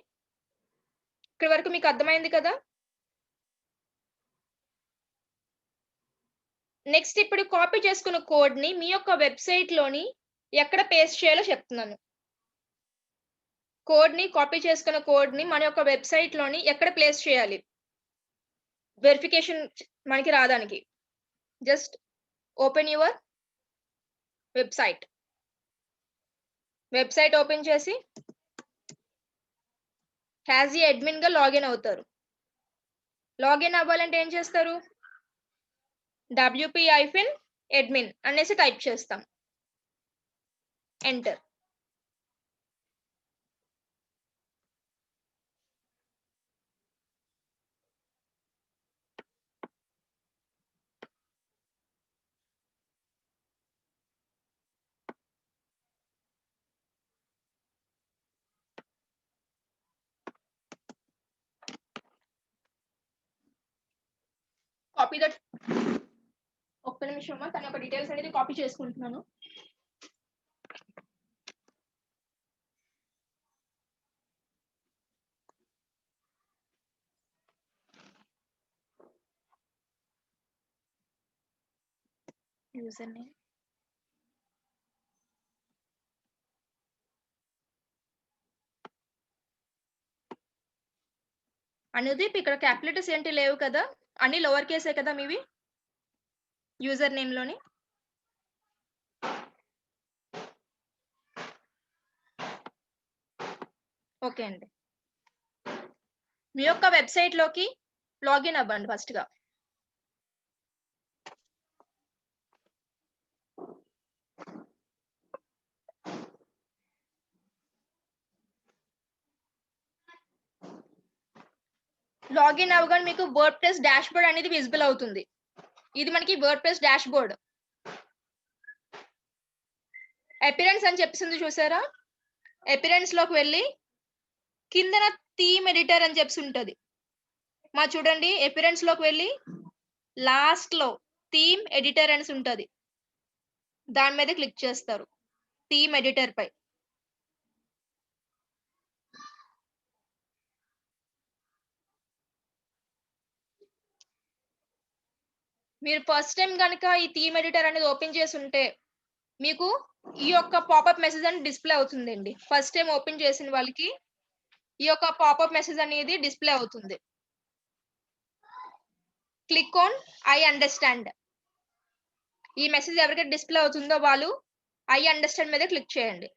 S3: ఇక్కడి వరకు మీకు అర్థమైంది కదా? నెక్స్ట్ ఇప్పుడు కాపీ చేసుకున్న కోడ్ ని మీ యొక్క వెబ్సైట్ లోని ఎక్కడ పేస్ట్ చేయాలో చెప్తున్నాను. కోడ్ ని కాపీ చేసుకున్న కోడ్ ని మన యొక్క వెబ్సైట్ లోని ఎక్కడ ప్లేస్ చేయాలి వెరిఫికేషన్ మనకి రావడానికి? Just open your website. Website open చేసి హ్యాజ్ ఏ అడ్మిన్ గా లాగిన్ అవుతారు. లాగిన్ అవ్వాలంటే ఏం చేస్తారు? wp-admin అనేసి టైప్ చేస్తాం. ఎంటర్. Copy that. ఒక్క నిమిషం తన యొక్క డీటెయిల్స్ అనేది కాపీ చేసుకుంటున్నాను. User name, Anudeep. ఇక్కడ క్యాపిటల్ లెటర్స్ ఏంటి లేవు కదా? అన్ని లోవర్ కేసే కదా మీవి యూజర్ నేమ్ లోని? ఓకే అండి. మీ యొక్క వెబ్సైట్ లోకి లాగిన్ అవ్వండి ఫస్ట్ గా. లాగిన్ అవ్వగానే మీకు వర్డ్ ప్రెస్ డాష్ బోర్డ్ అనేది విజిబుల్ అవుతుంది. ఇది మనకి word press dash board. Appearance అని చెప్పేసింది చూసారా? అపిరెన్స్ లోకి వెళ్ళి కిందన థీమ్ ఎడిటర్ అని చెప్పి ఉంటది. మా చూడండి, అపిరెన్స్ లోకి వెళ్ళి లాస్ట్ లో థీమ్ ఎడిటర్ అని ఉంటది. దాని మీద క్లిక్ చేస్తారు. థీమ్ ఎడిటర్ పై మీరు ఫస్ట్ టైం కనుక ఈ థీమ్ ఎడిటర్ అనేది ఓపెన్ చేసి ఉంటే మీకు ఈ యొక్క పాపప్ మెసేజ్ అని డిస్ప్లే అవుతుందండి. ఫస్ట్ టైం ఓపెన్ చేసిన వాళ్ళకి ఈ యొక్క పాపప్ మెసేజ్ అనేది డిస్ప్లే అవుతుంది. Click on I understand. ఈ మెసేజ్ ఎవరికైతే డిస్ప్లే అవుతుందో వాళ్ళు ఐ అండర్స్టాండ్ మీద క్లిక్ చేయండి.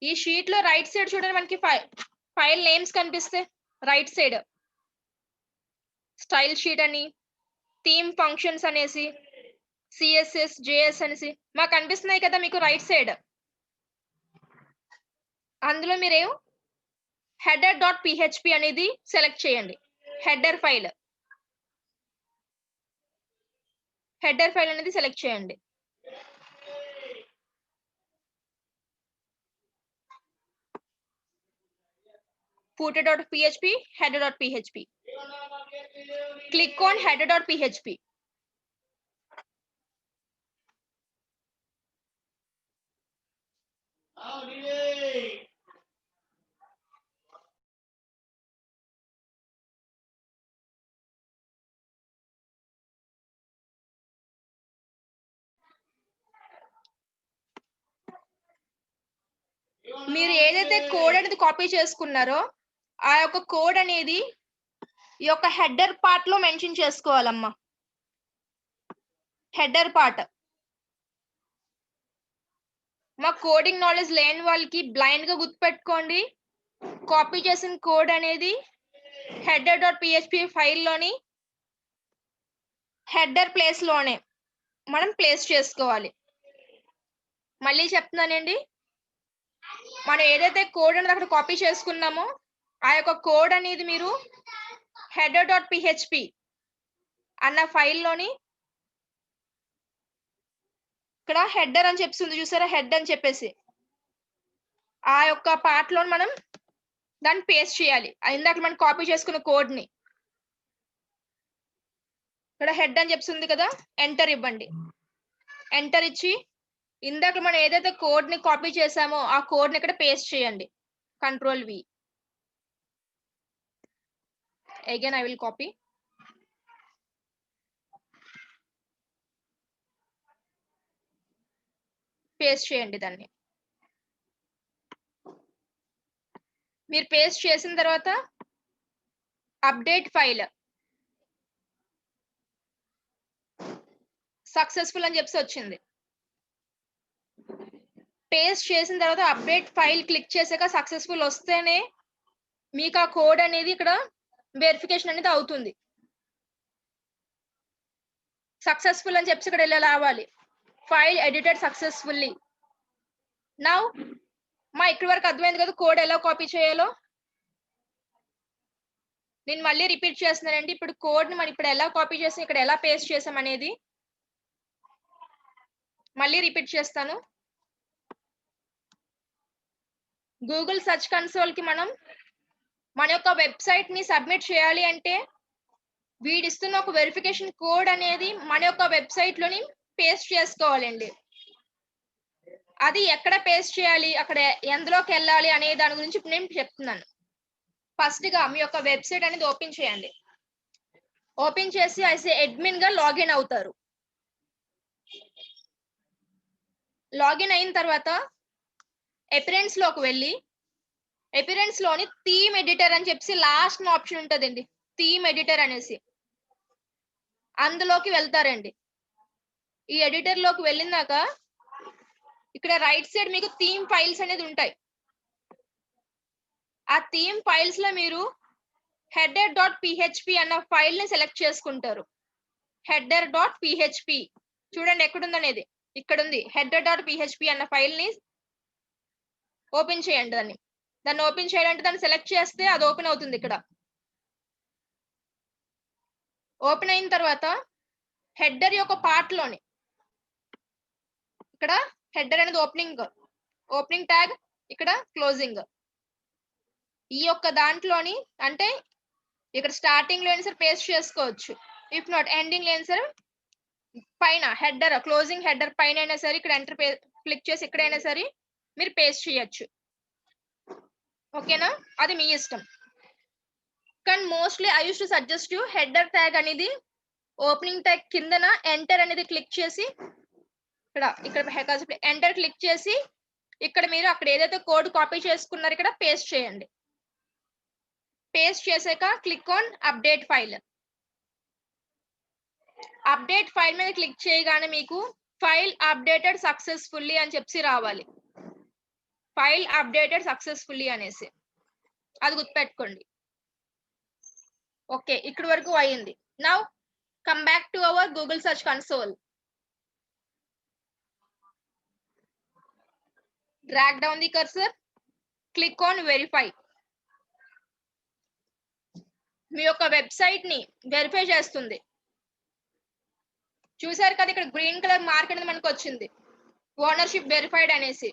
S3: ఈ షీట్ లో రైట్ సైడ్ చూడండి, మనకి ఫైల్ నేమ్స్ కనిపిస్తాయి. రైట్ సైడ్ స్టైల్ షీట్ అని, థీమ్ ఫంక్షన్స్ అనేసి, సిఎస్ఎస్ జేఎస్ అనేసి మాకు కనిపిస్తున్నాయి కదా మీకు రైట్ సైడ్. అందులో మీరేం header.php అనేది సెలెక్ట్ చేయండి. హెడర్ ఫైల్ అనేది సెలెక్ట్ చేయండి. footer.php, header.php. Click on header.php. మీరు ఏదైతే కోడ్ అనేది కాపీ చేసుకున్నారో ఆ యొక్క కోడ్ అనేది ఈ యొక్క హెడర్ పార్ట్ లో మెన్షన్ చేసుకోవాలమ్మా. హెడర్ పార్ట్ మా కోడింగ్ నాలెడ్జ్ లేని వాళ్ళకి బ్లైండ్ గా గుర్తుపెట్టుకోండి. కాపీ చేసిన కోడ్ అనేది header.php ఫైల్లోని హెడర్ ప్లేస్ లోనే మనం ప్లేస్ చేసుకోవాలి. మళ్ళీ చెప్తున్నానండి, మనం ఏదైతే కోడ్ అనేది అక్కడ కాపీ చేసుకున్నామో ఆ యొక్క కోడ్ అనేది మీరు header.php అన్న ఫైల్లోని ఇక్కడ హెడర్ అని చెప్తుంది చూసారా, హెడ్ అని చెప్పేసి ఆ యొక్క పార్ట్ లో మనం దాన్ని పేస్ట్ చేయాలి. ఇందాక మనం కాపీ చేసుకున్న కోడ్ ని ఇక్కడ హెడ్ అని చెప్తుంది కదా, ఎంటర్ ఇవ్వండి. ఎంటర్ ఇచ్చి ఇందాక మనం ఏదైతే కోడ్ ని కాపీ చేసామో ఆ కోడ్ ని ఇక్కడ పేస్ట్ చేయండి. Control V. Again I will copy. Paste చేయండి దాన్ని. మీరు పేస్ట్ చేసిన తర్వాత అప్డేట్ ఫైల్ సక్సెస్ఫుల్ అని చెప్పి వచ్చింది. పేస్ట్ చేసిన తర్వాత అప్డేట్ ఫైల్ క్లిక్ చేసాక సక్సెస్ఫుల్ వస్తేనే మీకు ఆ కోడ్ అనేది ఇక్కడ వెరిఫికేషన్ అనేది అవుతుంది. సక్సెస్ఫుల్ అని చెప్పి ఇక్కడ ఇలా రావాలి, ఫైల్ ఎడిటెడ్ సక్సెస్ఫుల్లీ. నౌ మా ఇక్కడి వరకు అర్థమైంది కదా కోడ్ ఎలా కాపీ చేయాలో. నేను మళ్ళీ రిపీట్ చేస్తున్నానండి. ఇప్పుడు కోడ్ ని మనం ఇప్పుడు ఎలా కాపీ చేసాం, ఇక్కడ ఎలా పేస్ట్ చేసాం అనేది మళ్ళీ రిపీట్ చేస్తాను. గూగుల్ సెర్చ్ కన్సోల్ కి మనం మన యొక్క వెబ్సైట్ ని సబ్మిట్ చేయాలి అంటే వీడిస్తున్న ఒక వెరిఫికేషన్ కోడ్ అనేది మన యొక్క వెబ్సైట్ లోని పేస్ట్ చేసుకోవాలండి. అది ఎక్కడ పేస్ట్ చేయాలి, అక్కడ ఎందులోకి వెళ్ళాలి అనే దాని గురించి ఇప్పుడు నేను చెప్తున్నాను. ఫస్ట్ గా మీ యొక్క వెబ్సైట్ అనేది ఓపెన్ చేయండి. ఓపెన్ చేసి ఐసే అడ్మిన్ గా లాగిన్ అవుతారు. లాగిన్ అయిన తర్వాత అపిరెన్స్ లోకి వెళ్ళి అపిరెన్స్ లోని థీమ్ ఎడిటర్ అని చెప్పి లాస్ట్ ఆప్షన్ ఉంటుందండి, థీమ్ ఎడిటర్ అనేసి అందులోకి వెళ్తారండి. ఈ ఎడిటర్ లోకి వెళ్ళినాక ఇక్కడ రైట్ సైడ్ మీకు థీమ్ ఫైల్స్ అనేది ఉంటాయి. ఆ థీమ్ ఫైల్స్ లో మీరు header.php అన్న ఫైల్ ని సెలెక్ట్ చేసుకుంటారు. header.php చూడండి ఎక్కడుందనేది, ఇక్కడ ఉంది. header.php అన్న ఫైల్ ని ఓపెన్ చేయండి. దాన్ని ఓపెన్ చేయాలంటే దాన్ని సెలెక్ట్ చేస్తే అది ఓపెన్ అవుతుంది. ఇక్కడ ఓపెన్ అయిన తర్వాత హెడర్ యొక్క పార్ట్ లోని ఇక్కడ హెడర్ అనేది ఓపెనింగ్ ట్యాగ్, ఇక్కడ క్లోజింగ్. ఈ యొక్క దాంట్లోని అంటే ఇక్కడ స్టార్టింగ్ లో అయినా సరే పేస్ట్ చేసుకోవచ్చు. ఇఫ్ నాట్ ఎండింగ్ లో అయినా సరే పైన హెడర్ క్లోజింగ్ హెడర్ పైన అయినా సరే ఇక్కడ ఎంటర్ క్లిక్ చేసి ఇక్కడైనా సరే మీరు పేస్ట్ చేయొచ్చు. ఓకేనా, అది మీ ఇష్టం. కానీ mostly I use to suggest you header tag అనేది ఓపెనింగ్ ట్యాగ్ కిందన ఎంటర్ అనేది క్లిక్ చేసి ఇక్కడ ఎంటర్ క్లిక్ చేసి ఇక్కడ మీరు అక్కడ ఏదైతే కోడ్ కాపీ చేసుకున్నారో ఇక్కడ పేస్ట్ చేయండి. పేస్ట్ చేసాక click on update file. Update file మీద క్లిక్ చేయగానే మీకు ఫైల్ అప్డేటెడ్ సక్సెస్ఫుల్లీ అని చెప్పి రావాలి. ఫైల్ అప్డేటెడ్ సక్సెస్ఫుల్లీ అనేసి అది గుర్తుపెట్టుకోండి. ఓకే, ఇక్కడ వరకు అయ్యింది. Now come back to our Google search console. Drag down the cursor, click on verify. మీ యొక్క వెబ్సైట్ ని వెరిఫై చేస్తుంది. చూసారు కదా, ఇక్కడ గ్రీన్ కలర్ మార్క్ అనేది మనకు వచ్చింది, ఓనర్షిప్ వెరిఫైడ్ అనేసి.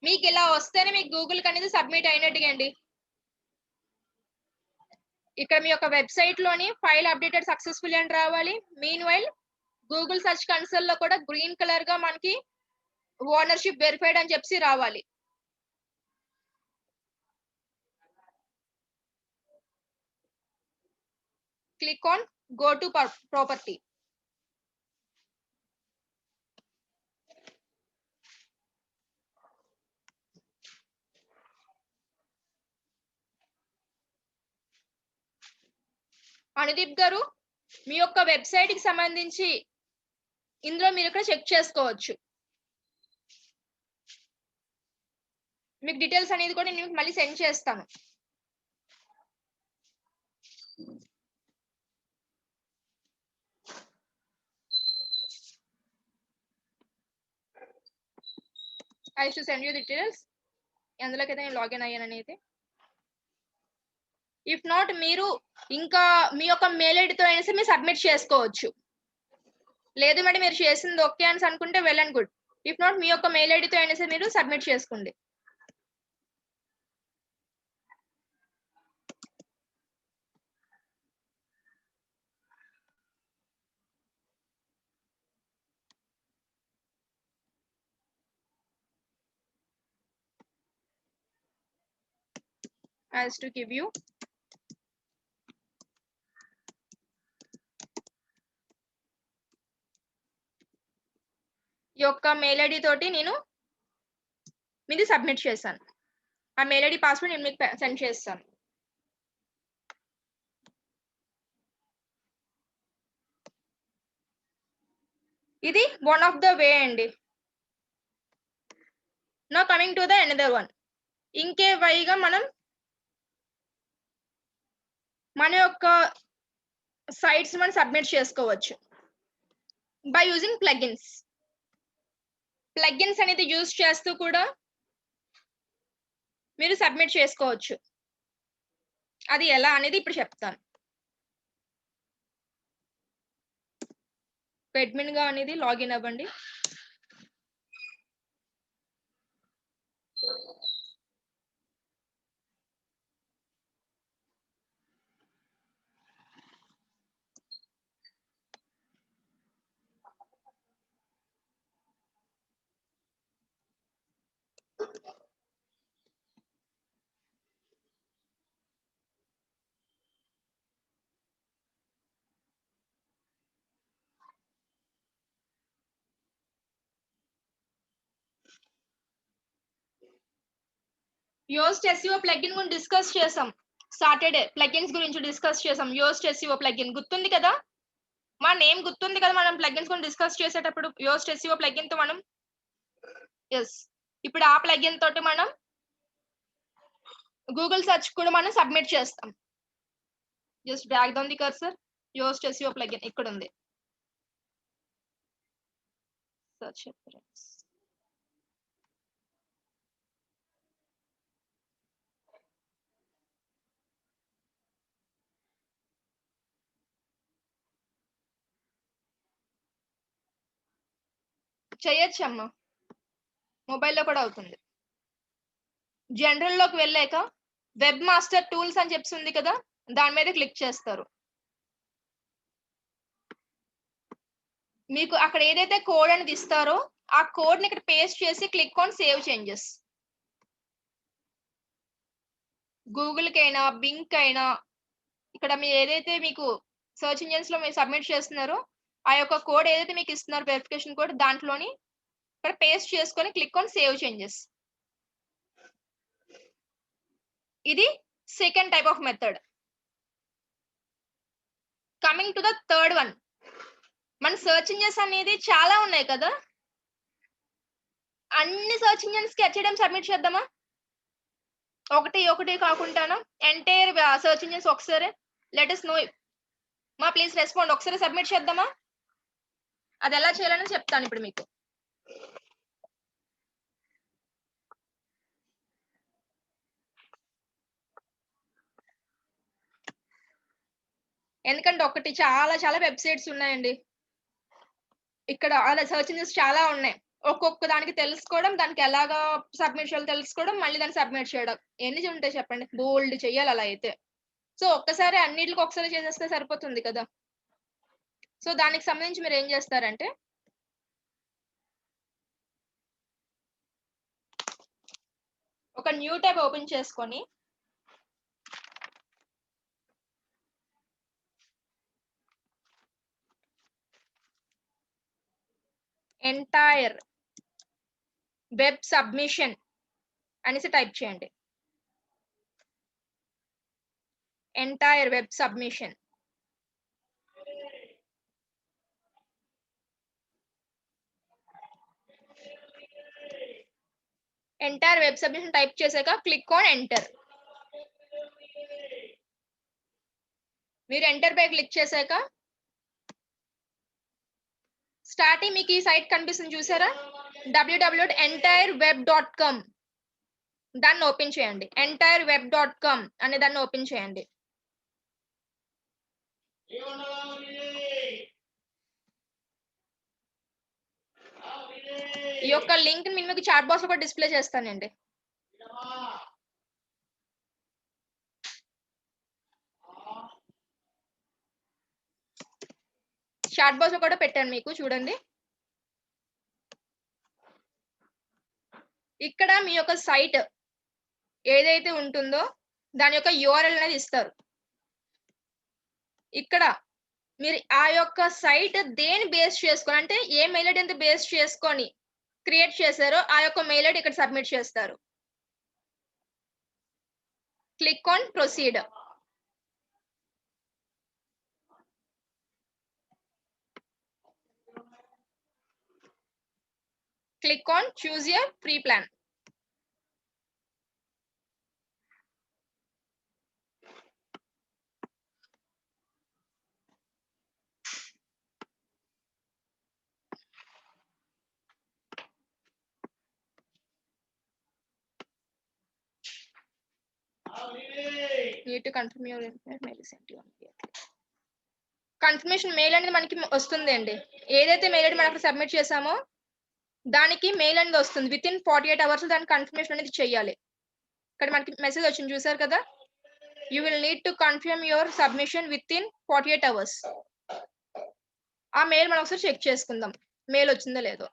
S3: మీకు ఇలా వస్తేనే మీకు గూగుల్ అనేది సబ్మిట్ అయినట్టుగా అండి. ఇక్కడ మీ యొక్క వెబ్సైట్ లోని ఫైల్ అప్డేటెడ్ సక్సెస్ఫుల్ అని రావాలి. Mean while Google search console లో కూడా గ్రీన్ కలర్ గా మనకి ఓనర్షిప్ వెరిఫైడ్ అని చెప్పి రావాలి. Click on go to property. Anudeep గారు, మీ యొక్క వెబ్సైట్ కి సంబంధించి ఇందులో మీరు ఇక్కడ చెక్ చేసుకోవచ్చు. మీకు డీటెయిల్స్ అనేది కూడా నేను మళ్ళీ సెండ్ చేస్తాను. I should send you the details. అందులోకైతే నేను లాగిన్ అయ్యాను అనేది. ఇఫ్ నాట్, మీరు ఇంకా మీ యొక్క మెయిల్ ఐడితో అయినా మీరు సబ్మిట్ చేసుకోవచ్చు. లేదు మేడం మీరు చేసింది ఓకే అని అనుకుంటే well and good. If not, మీ యొక్క మెయిల్ ఐడితో అయినా మీరు సబ్మిట్ చేసుకోండి. As to give you యొక్క మెయిల్ ఐడి తోటి నేను మీది సబ్మిట్ చేశాను. ఆ మెయిల్ ఐడి పాస్వర్డ్ నేను మీకు సెండ్ చేస్తాను. ఇది వన్ ఆఫ్ ద వే అండి. Now coming to the another one. ఇంకే వైగా మనం మన యొక్క సైట్స్ మనం సబ్మిట్ చేసుకోవచ్చు బై యూజింగ్ ప్లగిన్స్. ప్లగిన్స్ అనేది యూజ్ చేస్తూ కూడా మీరు సబ్మిట్ చేసుకోవచ్చు. అది ఎలా అనేది ఇప్పుడు చెప్తాను. అడ్మిన్ గా అనేది లాగిన్ అవ్వండి. యోస్ట్ SEO ప్లగిన్ గురించి డిస్కస్ చేసాం. సాటర్డే ప్లగిన్స్ గురించి డిస్కస్ చేసాం. యోస్ట్ SEO ప్లగిన్ గుర్తుంది కదా, మా నేమ్ గుర్తుంది కదా, మనం ప్లగిన్స్ గురించి డిస్కస్ చేసేటప్పుడు యోస్ట్ SEO ప్లగిన్ తో మనం ఇప్పుడు ఆ ప్లగిన్ తోటి మనం గూగుల్ సెర్చ్ కూడా మనం సబ్మిట్ చేస్తాం. Just drag down the cursor. Yoast SEO plugin ఇక్కడ ఉంది. సెర్చ్ చేయొచ్చు అమ్మా, మొబైల్లో కూడా అవుతుంది. జనరల్ లోకి వెళ్ళాక వెబ్ మాస్టర్ టూల్స్ అని చెప్పి ఉంది కదా, దాని మీద క్లిక్ చేస్తారు. మీకు అక్కడ ఏదైతే కోడ్ అనేది ఇస్తారో ఆ కోడ్ ని ఇక్కడ పేస్ట్ చేసి click on save changes. Google కైనా బింగ్ అయినా ఇక్కడ మీరు ఏదైతే మీకు సర్చ్ ఇంజిన్స్ లో మీరు సబ్మిట్ చేస్తున్నారో ఆ యొక్క కోడ్ ఏదైతే మీకు ఇస్తున్నారు వెరిఫికేషన్ కోడ్, దాంట్లోని ఇక్కడ పేస్ట్ చేసుకొని క్లిక్ ఆన్ సేవ్ చేంజెస్. ఇది second type of method. Coming to the third one, మన సర్చ్ ఇంజన్స్ అనేది చాలా ఉన్నాయి కదా, అన్ని సర్చ్ ఇంజన్స్ కి HTML సబ్మిట్ చేద్దామా? ఒకటి కాకుండానా ఎంటైర్ సర్చ్ ఇంజన్స్ ఒకసారి? Let us know. మా ప్లీజ్ రెస్పాండ్. ఒకసారి సబ్మిట్ చేద్దామా? అది ఎలా చేయాలని చెప్తాను ఇప్పుడు మీకు. ఎందుకంటే ఒకటి చాలా వెబ్సైట్స్ ఉన్నాయండి ఇక్కడ, అలా సర్చ్ ఇంజన్స్ చాలా ఉన్నాయి. ఒక్కొక్క దానికి తెలుసుకోవడం, దానికి ఎలాగా సబ్మిట్ చేయాలో తెలుసుకోవడం, మళ్ళీ దాన్ని సబ్మిట్ చేయడం, ఎన్ని ఉంటాయి చెప్పండి? బోల్డ్ చెయ్యాలి అలా అయితే. సో ఒక్కసారి అన్నిటికి ఒకసారి చేసేస్తే సరిపోతుంది కదా. సో దానికి సంబంధించి మీరు ఏం చేస్తారంటే, ఒక న్యూ ట్యాబ్ ఓపెన్ చేసుకొని ఎంటైర్ వెబ్ సబ్మిషన్ అనేసి టైప్ చేయండి. Entire web submission. Entire web submission type చేశాక క్లిక్ ఆన్ ఎంటర్. మీరు ఎంటర్ పై క్లిక్ చేశాక స్టార్టింగ్ మీకు ఈ సైట్ కనిపిస్తుంది చూసారా, www.entireWeb.com. దాన్ని ఓపెన్ చేయండి. entireWeb.com అనే దాన్ని ఓపెన్ చేయండి. ఈ యొక్క లింక్ మీకు చాట్ బాక్స్ లో డిస్ప్లే చేస్తానండి. చాట్ బాక్స్ లో కూడా పెట్టాను మీకు, చూడండి. ఇక్కడ మీ యొక్క సైట్ ఏదైతే ఉంటుందో దాని యొక్క URL అనేది ఇస్తారు. ఇక్కడ మీరు ఆ యొక్క సైట్ దేని బేస్ చేసుకొని, అంటే ఏ మెయిల్ ఐడి బేస్ చేసుకొని క్రియేట్ చేశారో ఆ యొక్క మెయిల్ ఐడి ఇక్కడ సబ్మిట్ చేస్తారు. Click on proceed. Click on choose your free plan. Need to confirm your mail is sent to you. Confirmation mail అనేది మనకి వస్తుంది అండి. ఏదైతే మెయిల్ ఐడి మనం సబ్మిట్ చేసామో దానికి మెయిల్ అనేది వస్తుంది. విత్ ఇన్ 48 hours దానికి కన్ఫర్మేషన్ అనేది చేయాలి. ఇక్కడ మనకి మెసేజ్ వచ్చింది చూసారు కదా, you will need to confirm your submission with in 48 hours. ఆ మెయిల్ మనం ఒకసారి చెక్ చేసుకుందాం మెయిల్ వచ్చిందో లేదో.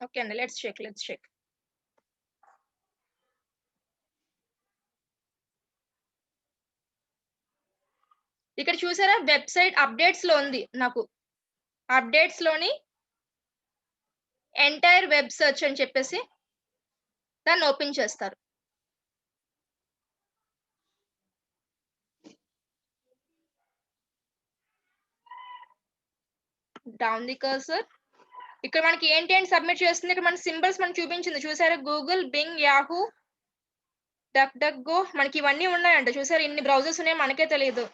S3: ఓకే అండి, లెట్స్ చెక్. ఇక్కడ చూసారా వెబ్సైట్ అప్డేట్స్ లో ఉంది. నాకు అప్డేట్స్ లోని ఎంటైర్ వెబ్ సెర్చ్ అని చెప్పేసి దాన్ని ఓపెన్ చేస్తారు. Down the cursor. ఇక్కడ మనకి ఏంటి సబ్మిట్ చేస్తుంది. ఇక్కడ మన సింబల్స్ మనకి చూపించింది చూసారా, Google, Bing, Yahoo, DuckDuckGo, మనకి ఇవన్నీ ఉన్నాయంట. చూసారా ఇన్ని బ్రౌజర్స్ ఉన్నాయి, మనకే తెలియదు.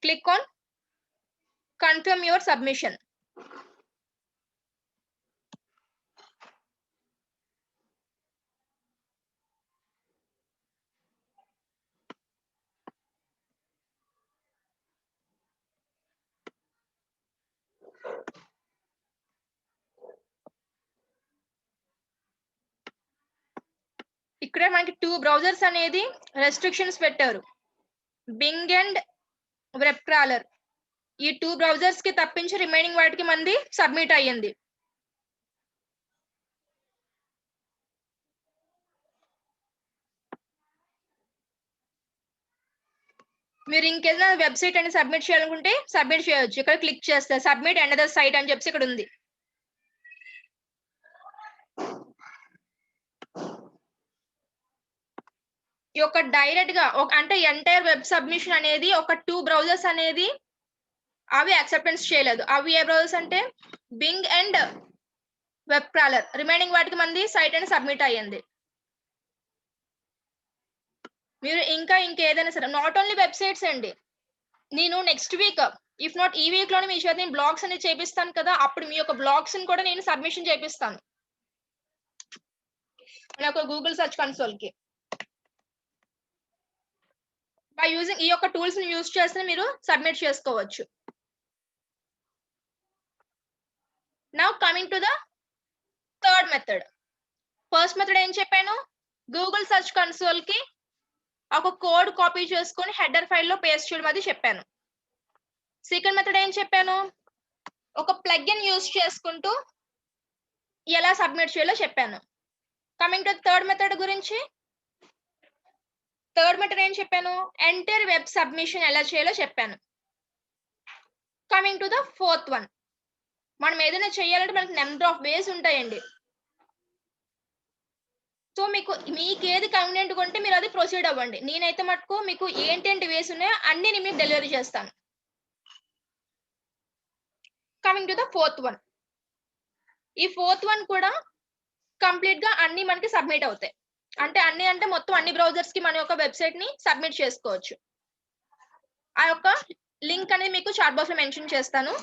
S3: Click on confirm your submission. ఇక్కడ మనకి 2 బ్రౌజర్స్ అనేది రెస్ట్రిక్షన్స్ పెట్టారు, బింగ్ అండ్ వెబ్ క్రాలర్. ఈ 2 బ్రౌజర్స్ కి తప్పించి రిమైనింగ్ వాటికి మంది సబ్మిట్ అయ్యింది. మీరు ఇంకేదైనా వెబ్సైట్ అని సబ్మిట్ చేయాలనుకుంటే సబ్మిట్ చేయొచ్చు. ఇక్కడ క్లిక్ చేస్తే సబ్మిట్ అనదర్ సైట్ అని చెప్పి ఇక్కడ ఉంది. ఈ యొక్క డైరెక్ట్ గా అంటే ఎంటైర్ వెబ్ సబ్మిషన్ అనేది ఒక 2 బ్రౌజర్స్ అనేది అవి యాక్సెప్టెన్స్ చేయలేదు. అవి ఏ బ్రౌజర్స్ అంటే Bing and web crawler. Remaining వాటికి మంది సైట్ అని సబ్మిట్ అయ్యింది. మీరు ఇంకేదైనా సరే నాట్ ఓన్లీ వెబ్సైట్స్ అండి. నేను నెక్స్ట్ వీక్ ఇఫ్ నాట్ ఈ వీక్ లోనే మీ చేత నేను బ్లాగ్స్ అనేది చేపిస్తాను కదా, అప్పుడు మీ యొక్క బ్లాగ్స్ ని కూడా నేను సబ్మిషన్ చేపిస్తాను నాకు గూగుల్ సెర్చ్ కన్సోల్ కి. బై యూజింగ్ ఈ యొక్క టూల్స్ ని యూజ్ చేస్తే మీరు సబ్మిట్ చేసుకోవచ్చు. Now coming to the third method. First method ఏం చెప్పాను, గూగుల్ సెర్చ్ కన్సోల్ కి ఒక కోడ్ కాపీ చేసుకొని హెడర్ ఫైల్ లో పేస్ట్ చేయడం అది చెప్పాను. సెకండ్ మెథడ్ ఏం చెప్పాను, ఒక ప్లగ్ఇన్ యూజ్ చేసుకుంటూ ఎలా సబ్మిట్ చేయాలో చెప్పాను. కమింగ్ టు థర్డ్ మెథడ్ గురించి, థర్డ్ మెథడ్ ఏం చెప్పాను, ఎంటర్ వెబ్ సబ్మిషన్ ఎలా చేయాలో చెప్పాను. Coming to the fourth one, మనం ఏదైనా చేయాలంటే మనకి నెంబర్ ఆఫ్ వేస్ ఉంటాయండి. సో మీకు ఏది కన్వీనియంట్ ఉంటే మీరు అది ప్రొసీడ్ అవ్వండి. నేనైతే మటుకు మీకు ఏంటంటే వేస్ ఉన్నాయో అన్ని నేను మీకు డెలివరీ చేస్తాను. Coming to the fourth one, ఈ ఫోర్త్ వన్ కూడా కంప్లీట్ గా అన్ని మనకి సబ్మిట్ అవుతాయి. అంటే మొత్తం అన్ని బ్రౌజర్స్ కి మన యొక్క వెబ్సైట్ ని సబ్మిట్ చేసుకోవచ్చు. ఆ యొక్క లింక్ అనేది మీకు చాట్ బాక్స్ లో మెన్షన్ చేస్తాను.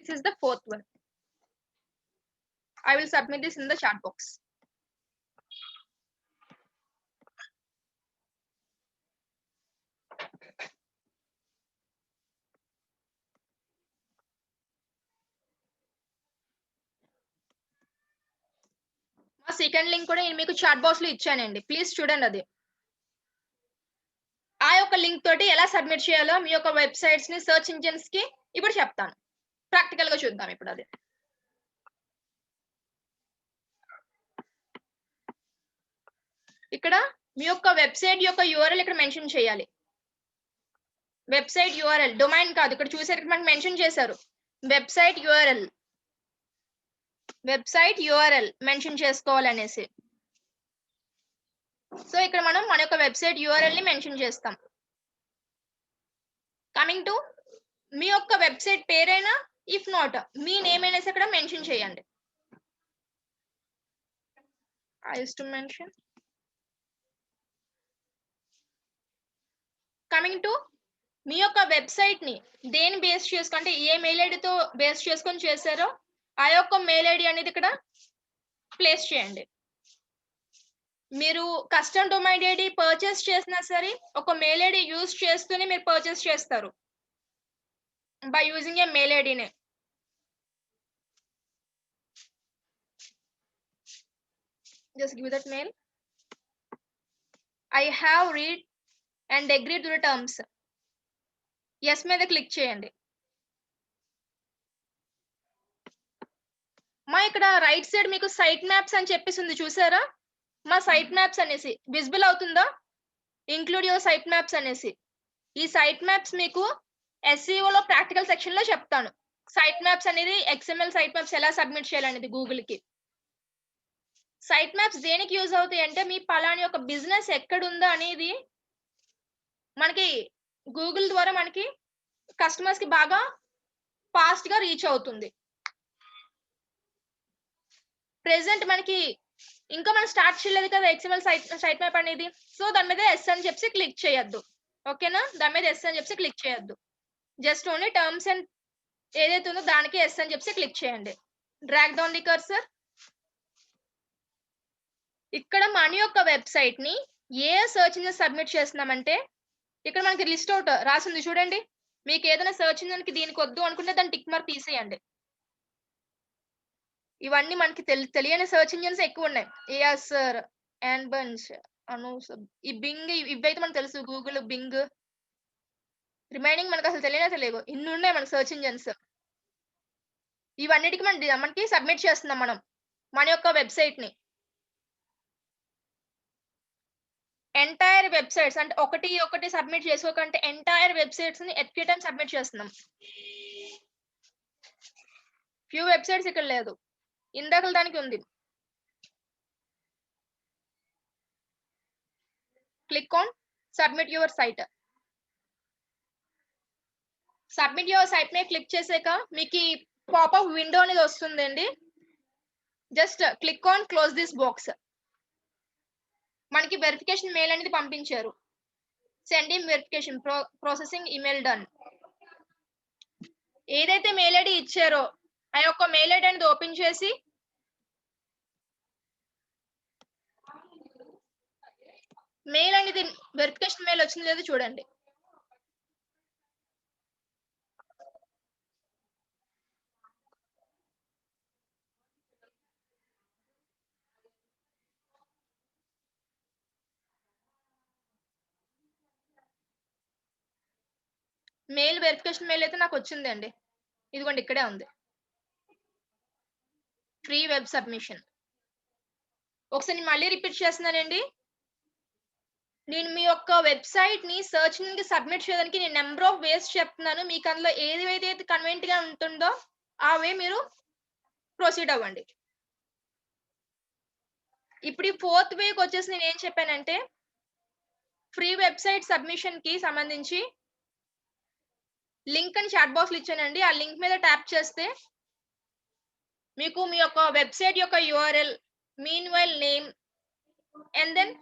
S3: This is the fourth one. I will submit this in the chat box. మా సెకండ్ లింక్ కూడా నేను మీకు చాట్ బాక్స్ లో ఇచ్చానండి, ప్లీజ్ చూడండి. అది ఆ యొక్క లింక్ తోటి ఎలా సబ్మిట్ చేయాలో మీ యొక్క వెబ్సైట్స్ ని సెర్చ్ ఇంజిన్స్ కి ఇప్పుడు చెప్తాను. ప్రాక్టికల్ గా చూద్దాం ఇప్పుడు. అది ఇక్కడ మీ యొక్క వెబ్సైట్ యొక్క యూఆర్ఎల్ ఇక్కడ మెన్షన్ చేయాలి. వెబ్సైట్ యూఆర్ఎల్, డొమైన్ కాదు. ఇక్కడ చూసారు మనకి మెన్షన్ చేశారు వెబ్సైట్ యూఆర్ఎల్ మెన్షన్ చేసుకోవాలనేసి. సో ఇక్కడ మనం మన యొక్క వెబ్సైట్ యూఆర్ఎల్ ని మెన్షన్ చేస్తాం. కమింగ్ టు మీ యొక్క వెబ్సైట్ పేరైనా ఇఫ్ నాట్ మీ నేమ్ అనేసి ఇక్కడ మెన్షన్ చేయండి. I used to mention. Coming to మీ యొక్క వెబ్సైట్ ని దేని బేస్ చేసుకుంటే ఏ మెయిల్ ఐడితో బేస్ చేసుకొని చేశారో ఆ యొక్క మెయిల్ ఐడి అనేది ఇక్కడ ప్లేస్ చేయండి. మీరు కస్టమ్ డొమైన్ ఐడి పర్చేస్ చేసినా సరే ఒక మెయిల్ ఐడి యూజ్ చేస్తూనే మీరు పర్చేస్ చేస్తారు బై యూజింగ్ ఏ మెయిల్ ఐడినే. Just give that mail. I have read and agreed to the terms. Yes మీద క్లిక్ చేయండి. మా ఇక్కడ రైట్ సైడ్ మీకు సైట్ మ్యాప్స్ అని చెప్పేసి ఉంది చూసారా, మా సైట్ మ్యాప్స్ అనేసి విజిబుల్ అవుతుందా, ఇంక్లూడ్ యువర్ సైట్ మ్యాప్స్ అనేసి. ఈ సైట్ మ్యాప్స్ మీకు SEO లో ప్రాక్టికల్ సెక్షన్ లో చెప్తాను. సైట్ మ్యాప్స్ అనేది XML సైట్ మ్యాప్స్ ఎలా సబ్మిట్ చేయాలనేది గూగుల్ కి. సైట్ మ్యాప్స్ దేనికి యూజ్ అవుతాయి అంటే మీ పలాని యొక్క బిజినెస్ ఎక్కడుందో అనేది మనకి గూగుల్ ద్వారా మనకి కస్టమర్స్ కి బాగా ఫాస్ట్ గా రీచ్ అవుతుంది. ప్రెసెంట్ మనకి ఇంకా మనం స్టార్ట్ చేయలేదు కదా XML సైట్ మ్యాప్ అనేది. సో దాని మీద ఎస్ అని చెప్పి క్లిక్ చేయొద్దు, ఓకేనా. దాని మీద ఎస్ అని చెప్పి క్లిక్ చేయొద్దు. జస్ట్ ఓన్లీ టర్మ్స్ అండ్ ఏదైతే ఉందో దానికి ఎస్ అని చెప్పి క్లిక్ చేయండి. Drag down the cursor. ఇక్కడ మన యొక్క వెబ్సైట్ ని ఏ సర్చ్ ఇంజిన్ సబ్మిట్ చేస్తున్నామంటే ఇక్కడ మనకి లిస్ట్ అవుట్ రాసింది చూడండి. మీకు ఏదైనా సెర్చ్ ఇంజిన్ కి దీనికి వద్దు అనుకుంటే దాన్ని టిక్ మార్క్ తీసేయండి. ఇవన్నీ మనకి తెలియని సెర్చ్ ఇంజిన్స్ ఎక్కువ ఉన్నాయి. ఏఆర్, యాన్బన్స్, ఈ బింగ్ ఇవైతే మనకు తెలుసు. Google, Bing. రిమైనింగ్ మనకు అసలు తెలియవు. ఇన్ని ఉన్నాయి మనకి సెర్చ్ ఇంజిన్స్. ఇవన్నిటికి మనకి సబ్మిట్ చేస్తున్నాం మనం మన యొక్క వెబ్సైట్ ని. ఎంటైర్ వెబ్సైట్స్ అంటే ఒకటి సబ్మిట్ చేసుకోకంటే ఎంటైర్ వెబ్సైట్స్ ని ఎట్ ఏ టైం సబ్మిట్ చేస్తున్నాం. ఫ్యూ వెబ్సైట్స్ ఇక్కడ లేదు, ఇందాక దానికి ఉంది. Click on submit your site. Submit your site మీద క్లిక్ చేసాక మీకు ఈ పాపప్ విండో అనేది వస్తుందండి. Just click on close this box. మనకి వెరిఫికేషన్ మెయిల్ అనేది పంపించారు. Send in verification processing email done. ఏదైతే మెయిల్ ఐడి ఇచ్చారో ఆ యొక్క మెయిల్ ఐడి అనేది ఓపెన్ చేసి మెయిల్ అనేది వెరిఫికేషన్ మెయిల్ వచ్చింది లేదో చూడండి. మెయిల్ వెరిఫికేషన్ మెయిల్ అయితే నాకు వచ్చిందండి. ఇదిగోండి ఇక్కడే ఉంది, ఫ్రీ వెబ్ సబ్మిషన్. ఒకసారి మళ్ళీ రిపీట్ చేస్తున్నానండి. నేను మీ యొక్క వెబ్సైట్ ని సెర్చ్ కి సబ్మిట్ చేయడానికి నేను నెంబర్ ఆఫ్ వేస్ చెప్తున్నాను. మీకు అందులో ఏదైతే కన్వీనియంట్ గా ఉంటుందో ఆ వే మీరు ప్రొసీడ్ అవ్వండి. ఇప్పుడు ఈ 4th వేకి వచ్చేసి నేను ఏం చెప్పానంటే ఫ్రీ వెబ్సైట్ సబ్మిషన్ కి సంబంధించి లింక్ అని చాట్ బాక్స్ లో ఇచ్చానండి. ఆ లింక్ మీద ట్యాప్ చేస్తే మీకు మీ యొక్క వెబ్సైట్ యొక్క URL, meanwhile name and then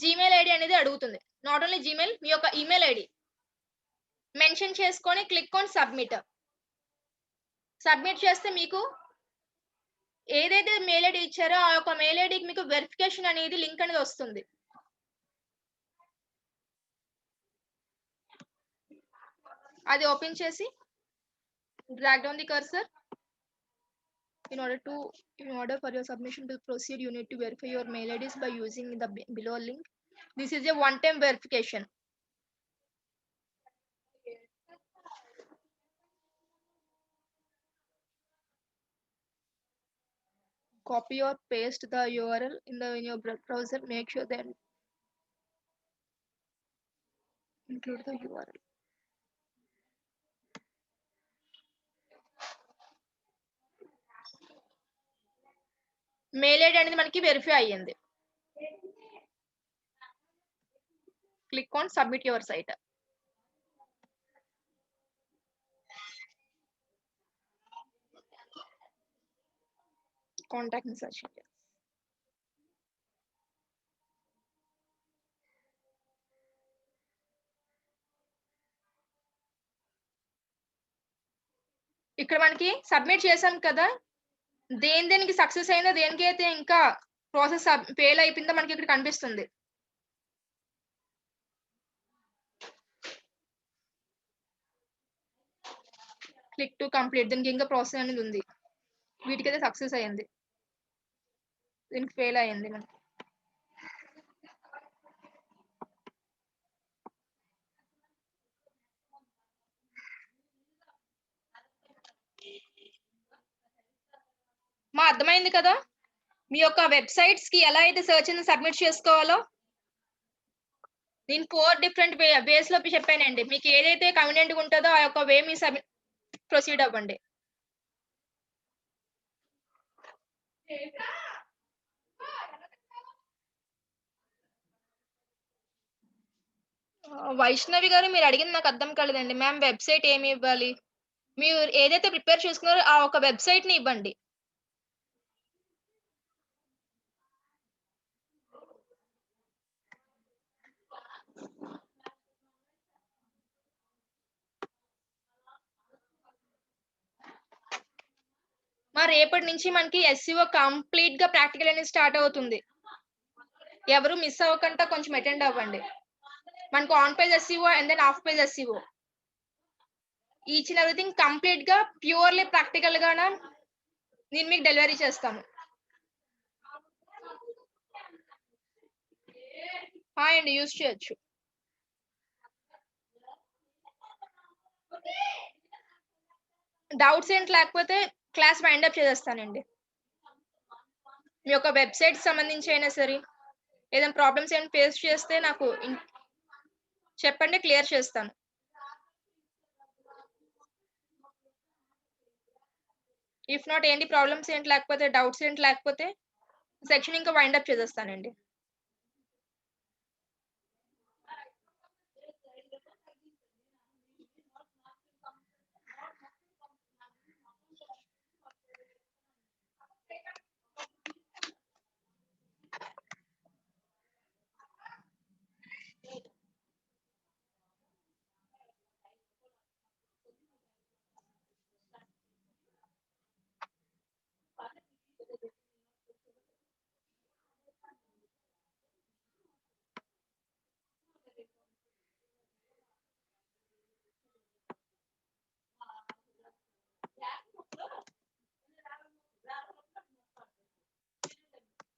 S3: Gmail ID అనేది అడుగుతుంది. నాట్ ఓన్లీ జీమెయిల్, మీ యొక్క ఈమెయిల్ ఐడి మెన్షన్ చేసుకొని క్లిక్ ఆన్ సబ్మిట్. సబ్మిట్ చేస్తే మీకు ఏదైతే మెయిల్ ఐడి ఇచ్చారో ఆ యొక్క మెయిల్ ఐడికి మీకు వెరిఫికేషన్ అనేది లింక్ అనేది వస్తుంది. అది ఓపెన్ చేసి drag down the cursor. In order for your submission to proceed, you need to verify your mail IDs by using the below link. This is a one-time verification. Copy or paste the URL in your browser. Make sure that include the URL. Mail ID అనేది మనకి వెరిఫై అయ్యింది. Click on submit your site. Contact me search. ఇక్కడ మనకి సబ్మిట్ చేసాం కదా, దేనికి సక్సెస్ అయిందో దేనికి అయితే ఇంకా ప్రాసెస్ ఫెయిల్ అయిపోయిందో మనకి ఇక్కడ కనిపిస్తుంది. Click to complete. దీనికి ఇంకా ప్రాసెస్ అనేది ఉంది. వీటికైతే సక్సెస్ అయ్యింది, దీనికి ఫెయిల్ అయ్యింది. మనకి అర్థమైంది కదా మీ యొక్క వెబ్సైట్స్ కి ఎలా అయితే సెర్చ్ ఇంజిన్ సబ్మిట్ చేసుకోవాలో. నేను 4 డిఫరెంట్ వేస్ లో చెప్పానండి. మీకు ఏదైతే కన్వీనియంట్ ఉంటుందో ఆ యొక్క వే మీ ప్రొసీడ్ అవ్వండి. వైష్ణవి గారు, మీరు అడిగింది నాకు అర్థం కాలేదండి. మ్యామ్ వెబ్సైట్ ఏమి ఇవ్వాలి? మీరు ఏదైతే ప్రిపేర్ చేసుకున్నారో ఆ ఒక వెబ్సైట్ ని ఇవ్వండి. రేపటి నుంచి మనకి SEO కంప్లీట్ గా ప్రాక్టికల్ అనేది స్టార్ట్ అవుతుంది. ఎవరు మిస్ అవ్వకుండా కొంచెం అటెండ్ అవ్వండి. మనకు on page SEO and then off page SEO. Each and everything complete గా ప్యూర్లీ ప్రాక్టికల్ గా నేను మీకు డెలివరీ చేస్తాను. హాయ్ అండి, యూజ్ చేయొచ్చు. డౌట్స్ ఏంటి లేకపోతే క్లాస్ వైండ్ అప్ చేసేస్తానండి. మీ యొక్క వెబ్సైట్ సంబంధించి అయినా సరే ఏదైనా ప్రాబ్లమ్స్ ఏమైనా ఫేస్ చేస్తే నాకు చెప్పండి, క్లియర్ చేస్తాను. ఇఫ్ నాట్ ఏంటి ప్రాబ్లమ్స్ ఏంటి లేకపోతే డౌట్స్ ఏంటి లేకపోతే సెక్షన్ ఇంకా వైండ్ అప్ చేసేస్తానండి.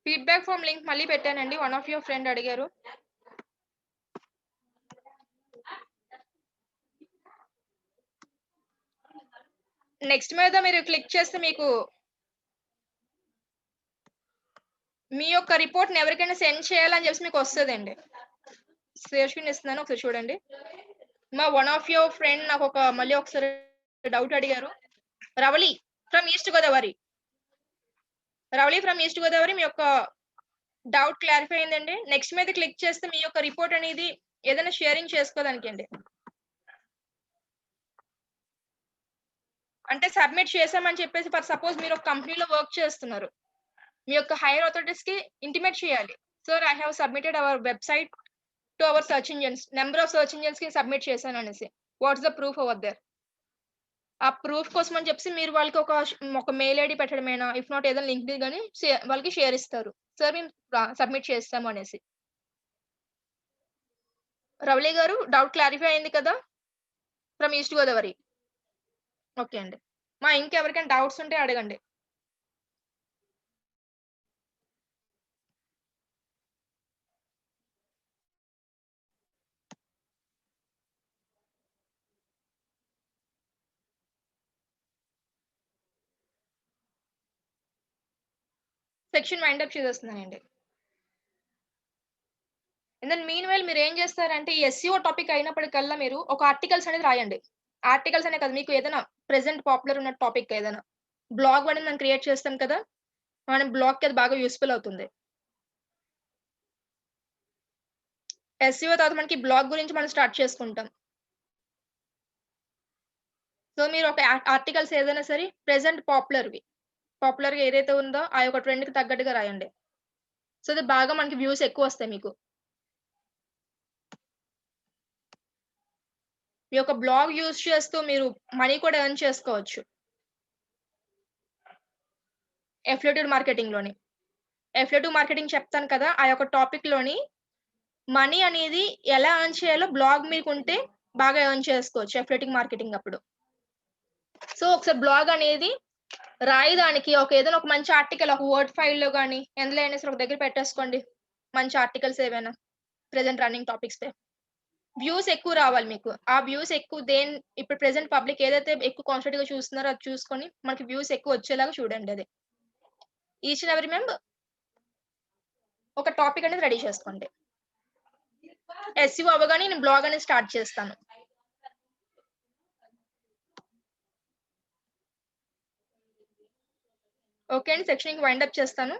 S3: ఫీడ్బ్యాక్ ఫామ్ లింక్ మళ్ళీ పెట్టానండి, వన్ ఆఫ్ యువర్ ఫ్రెండ్ అడిగారు. నెక్స్ట్ మీద మీరు క్లిక్ చేస్తే మీకు మీ యొక్క రిపోర్ట్ని ఎవరికైనా సెండ్ చేయాలని చెప్పి మీకు వస్తుందండి. షేర్ స్క్రీన్ ఇస్తున్నాను, ఒకసారి చూడండి. మా వన్ ఆఫ్ యువర్ ఫ్రెండ్ నాకు మళ్ళీ ఒకసారి డౌట్ అడిగారు. Ravali from East Godavari. Ravali from East Godavari, మీ యొక్క డౌట్ క్లారిఫై అయిందండి. నెక్స్ట్ మీద క్లిక్ చేస్తే మీ యొక్క రిపోర్ట్ అనేది ఏదైనా షేరింగ్ చేసుకోవడానికి అండి. అంటే సబ్మిట్ చేసామని చెప్పేసి ఫర్ సపోజ్ మీరు ఒక కంపెనీలో వర్క్ చేస్తున్నారు, మీ యొక్క హైయర్ అథారిటీస్ కి ఇంటిమేట్ చేయాలి. Sir I have submitted our website to our search engines, number of search engines కి సబ్మిట్ చేశాను అనేసి. What's the proof over there? ఆ ప్రూఫ్ కోసం అని చెప్పి మీరు వాళ్ళకి ఒక మెయిల్ ఐడి పెట్టడమేనా, ఇఫ్ నాట్ ఏదైనా లింక్ కానీ వాళ్ళకి షేర్ ఇస్తారు, సార్ మేము సబ్మిట్ చేస్తాము అనేసి. రవళి గారు డౌట్ క్లారిఫై అయింది కదా ఫ్రమ్ ఈస్ట్ గోదావరి? ఓకే అండి. మా ఇంకెవరికైనా డౌట్స్ ఉంటే అడగండి. సెక్షన్ వైండ్ అప్ చేసేస్తున్నానండి. అండ్ దెన్ మీన్ వైల్ మీరు ఏం చేస్తారంటే ఈ ఎస్ఈఓ టాపిక్ అయినప్పటికల్లా మీరు ఒక ఆర్టికల్స్ అనేది రాయండి. ఆర్టికల్స్ అనే కదా, మీకు ఏదైనా ప్రెసెంట్ పాపులర్ ఉన్న టాపిక్ ఏదైనా బ్లాగ్ అనేది మనం క్రియేట్ చేస్తాం కదా, మన బ్లాగ్ కి అది బాగా యూస్ఫుల్ అవుతుంది. ఎస్ఈఓ తర్వాత మనకి బ్లాగ్ గురించి మనం స్టార్ట్ చేసుకుంటాం. సో మీరు ఒక ఆర్టికల్స్ ఏదైనా సరే ప్రెసెంట్ పాపులర్ గా ఏదైతే ఉందో ఆ యొక్క ట్రెండ్ కి తగ్గట్టుగా రాయండి. సో అది బాగా మనకి వ్యూస్ ఎక్కువ వస్తాయి. మీకు మీ యొక్క బ్లాగ్ యూజ్ చేస్తూ మీరు మనీ కూడా ఎర్న్ చేసుకోవచ్చు. ఎఫిలియేటెడ్ మార్కెటింగ్ లోని ఎఫిలియేటివ్ మార్కెటింగ్ చెప్తాను కదా, ఆ యొక్క టాపిక్ లోని మనీ అనేది ఎలా ఎర్న్ చేయాలో బ్లాగ్ మీకు ఉంటే బాగా ఎర్న్ చేసుకోవచ్చు ఎఫిలియేటివ్ మార్కెటింగ్ అప్పుడు. సో ఒకసారి బ్లాగ్ అనేది రాయడానికి ఏదైనా ఒక మంచి ఆర్టికల్ ఒక వర్డ్ ఫైల్ లో కానీ ఎందులో అయినా సరే ఒక దగ్గర పెట్టేసుకోండి. మంచి ఆర్టికల్స్ ఏవైనా ప్రెసెంట్ రన్నింగ్ టాపిక్స్ పై వ్యూస్ ఎక్కువ రావాలి మీకు. ఆ వ్యూస్ ఎక్కువ ఇప్పుడు ప్రెసెంట్ పబ్లిక్ ఏదైతే ఎక్కువ కాన్స్టెంట్ గా చూస్తున్నారో అది చూసుకొని మనకి వ్యూస్ ఎక్కువ వచ్చేలాగా చూడండి. అది ఈచ్ అండ్ ఎవరీ మెంబర్ ఒక టాపిక్ అనేది రెడీ చేసుకోండి. ఎస్ఈఓ అవ్వగానే నేను బ్లాగ్ అనేది స్టార్ట్ చేస్తాను. ఓకే అండి, సెక్షన్ వైండ్ అప్ చేస్తాను.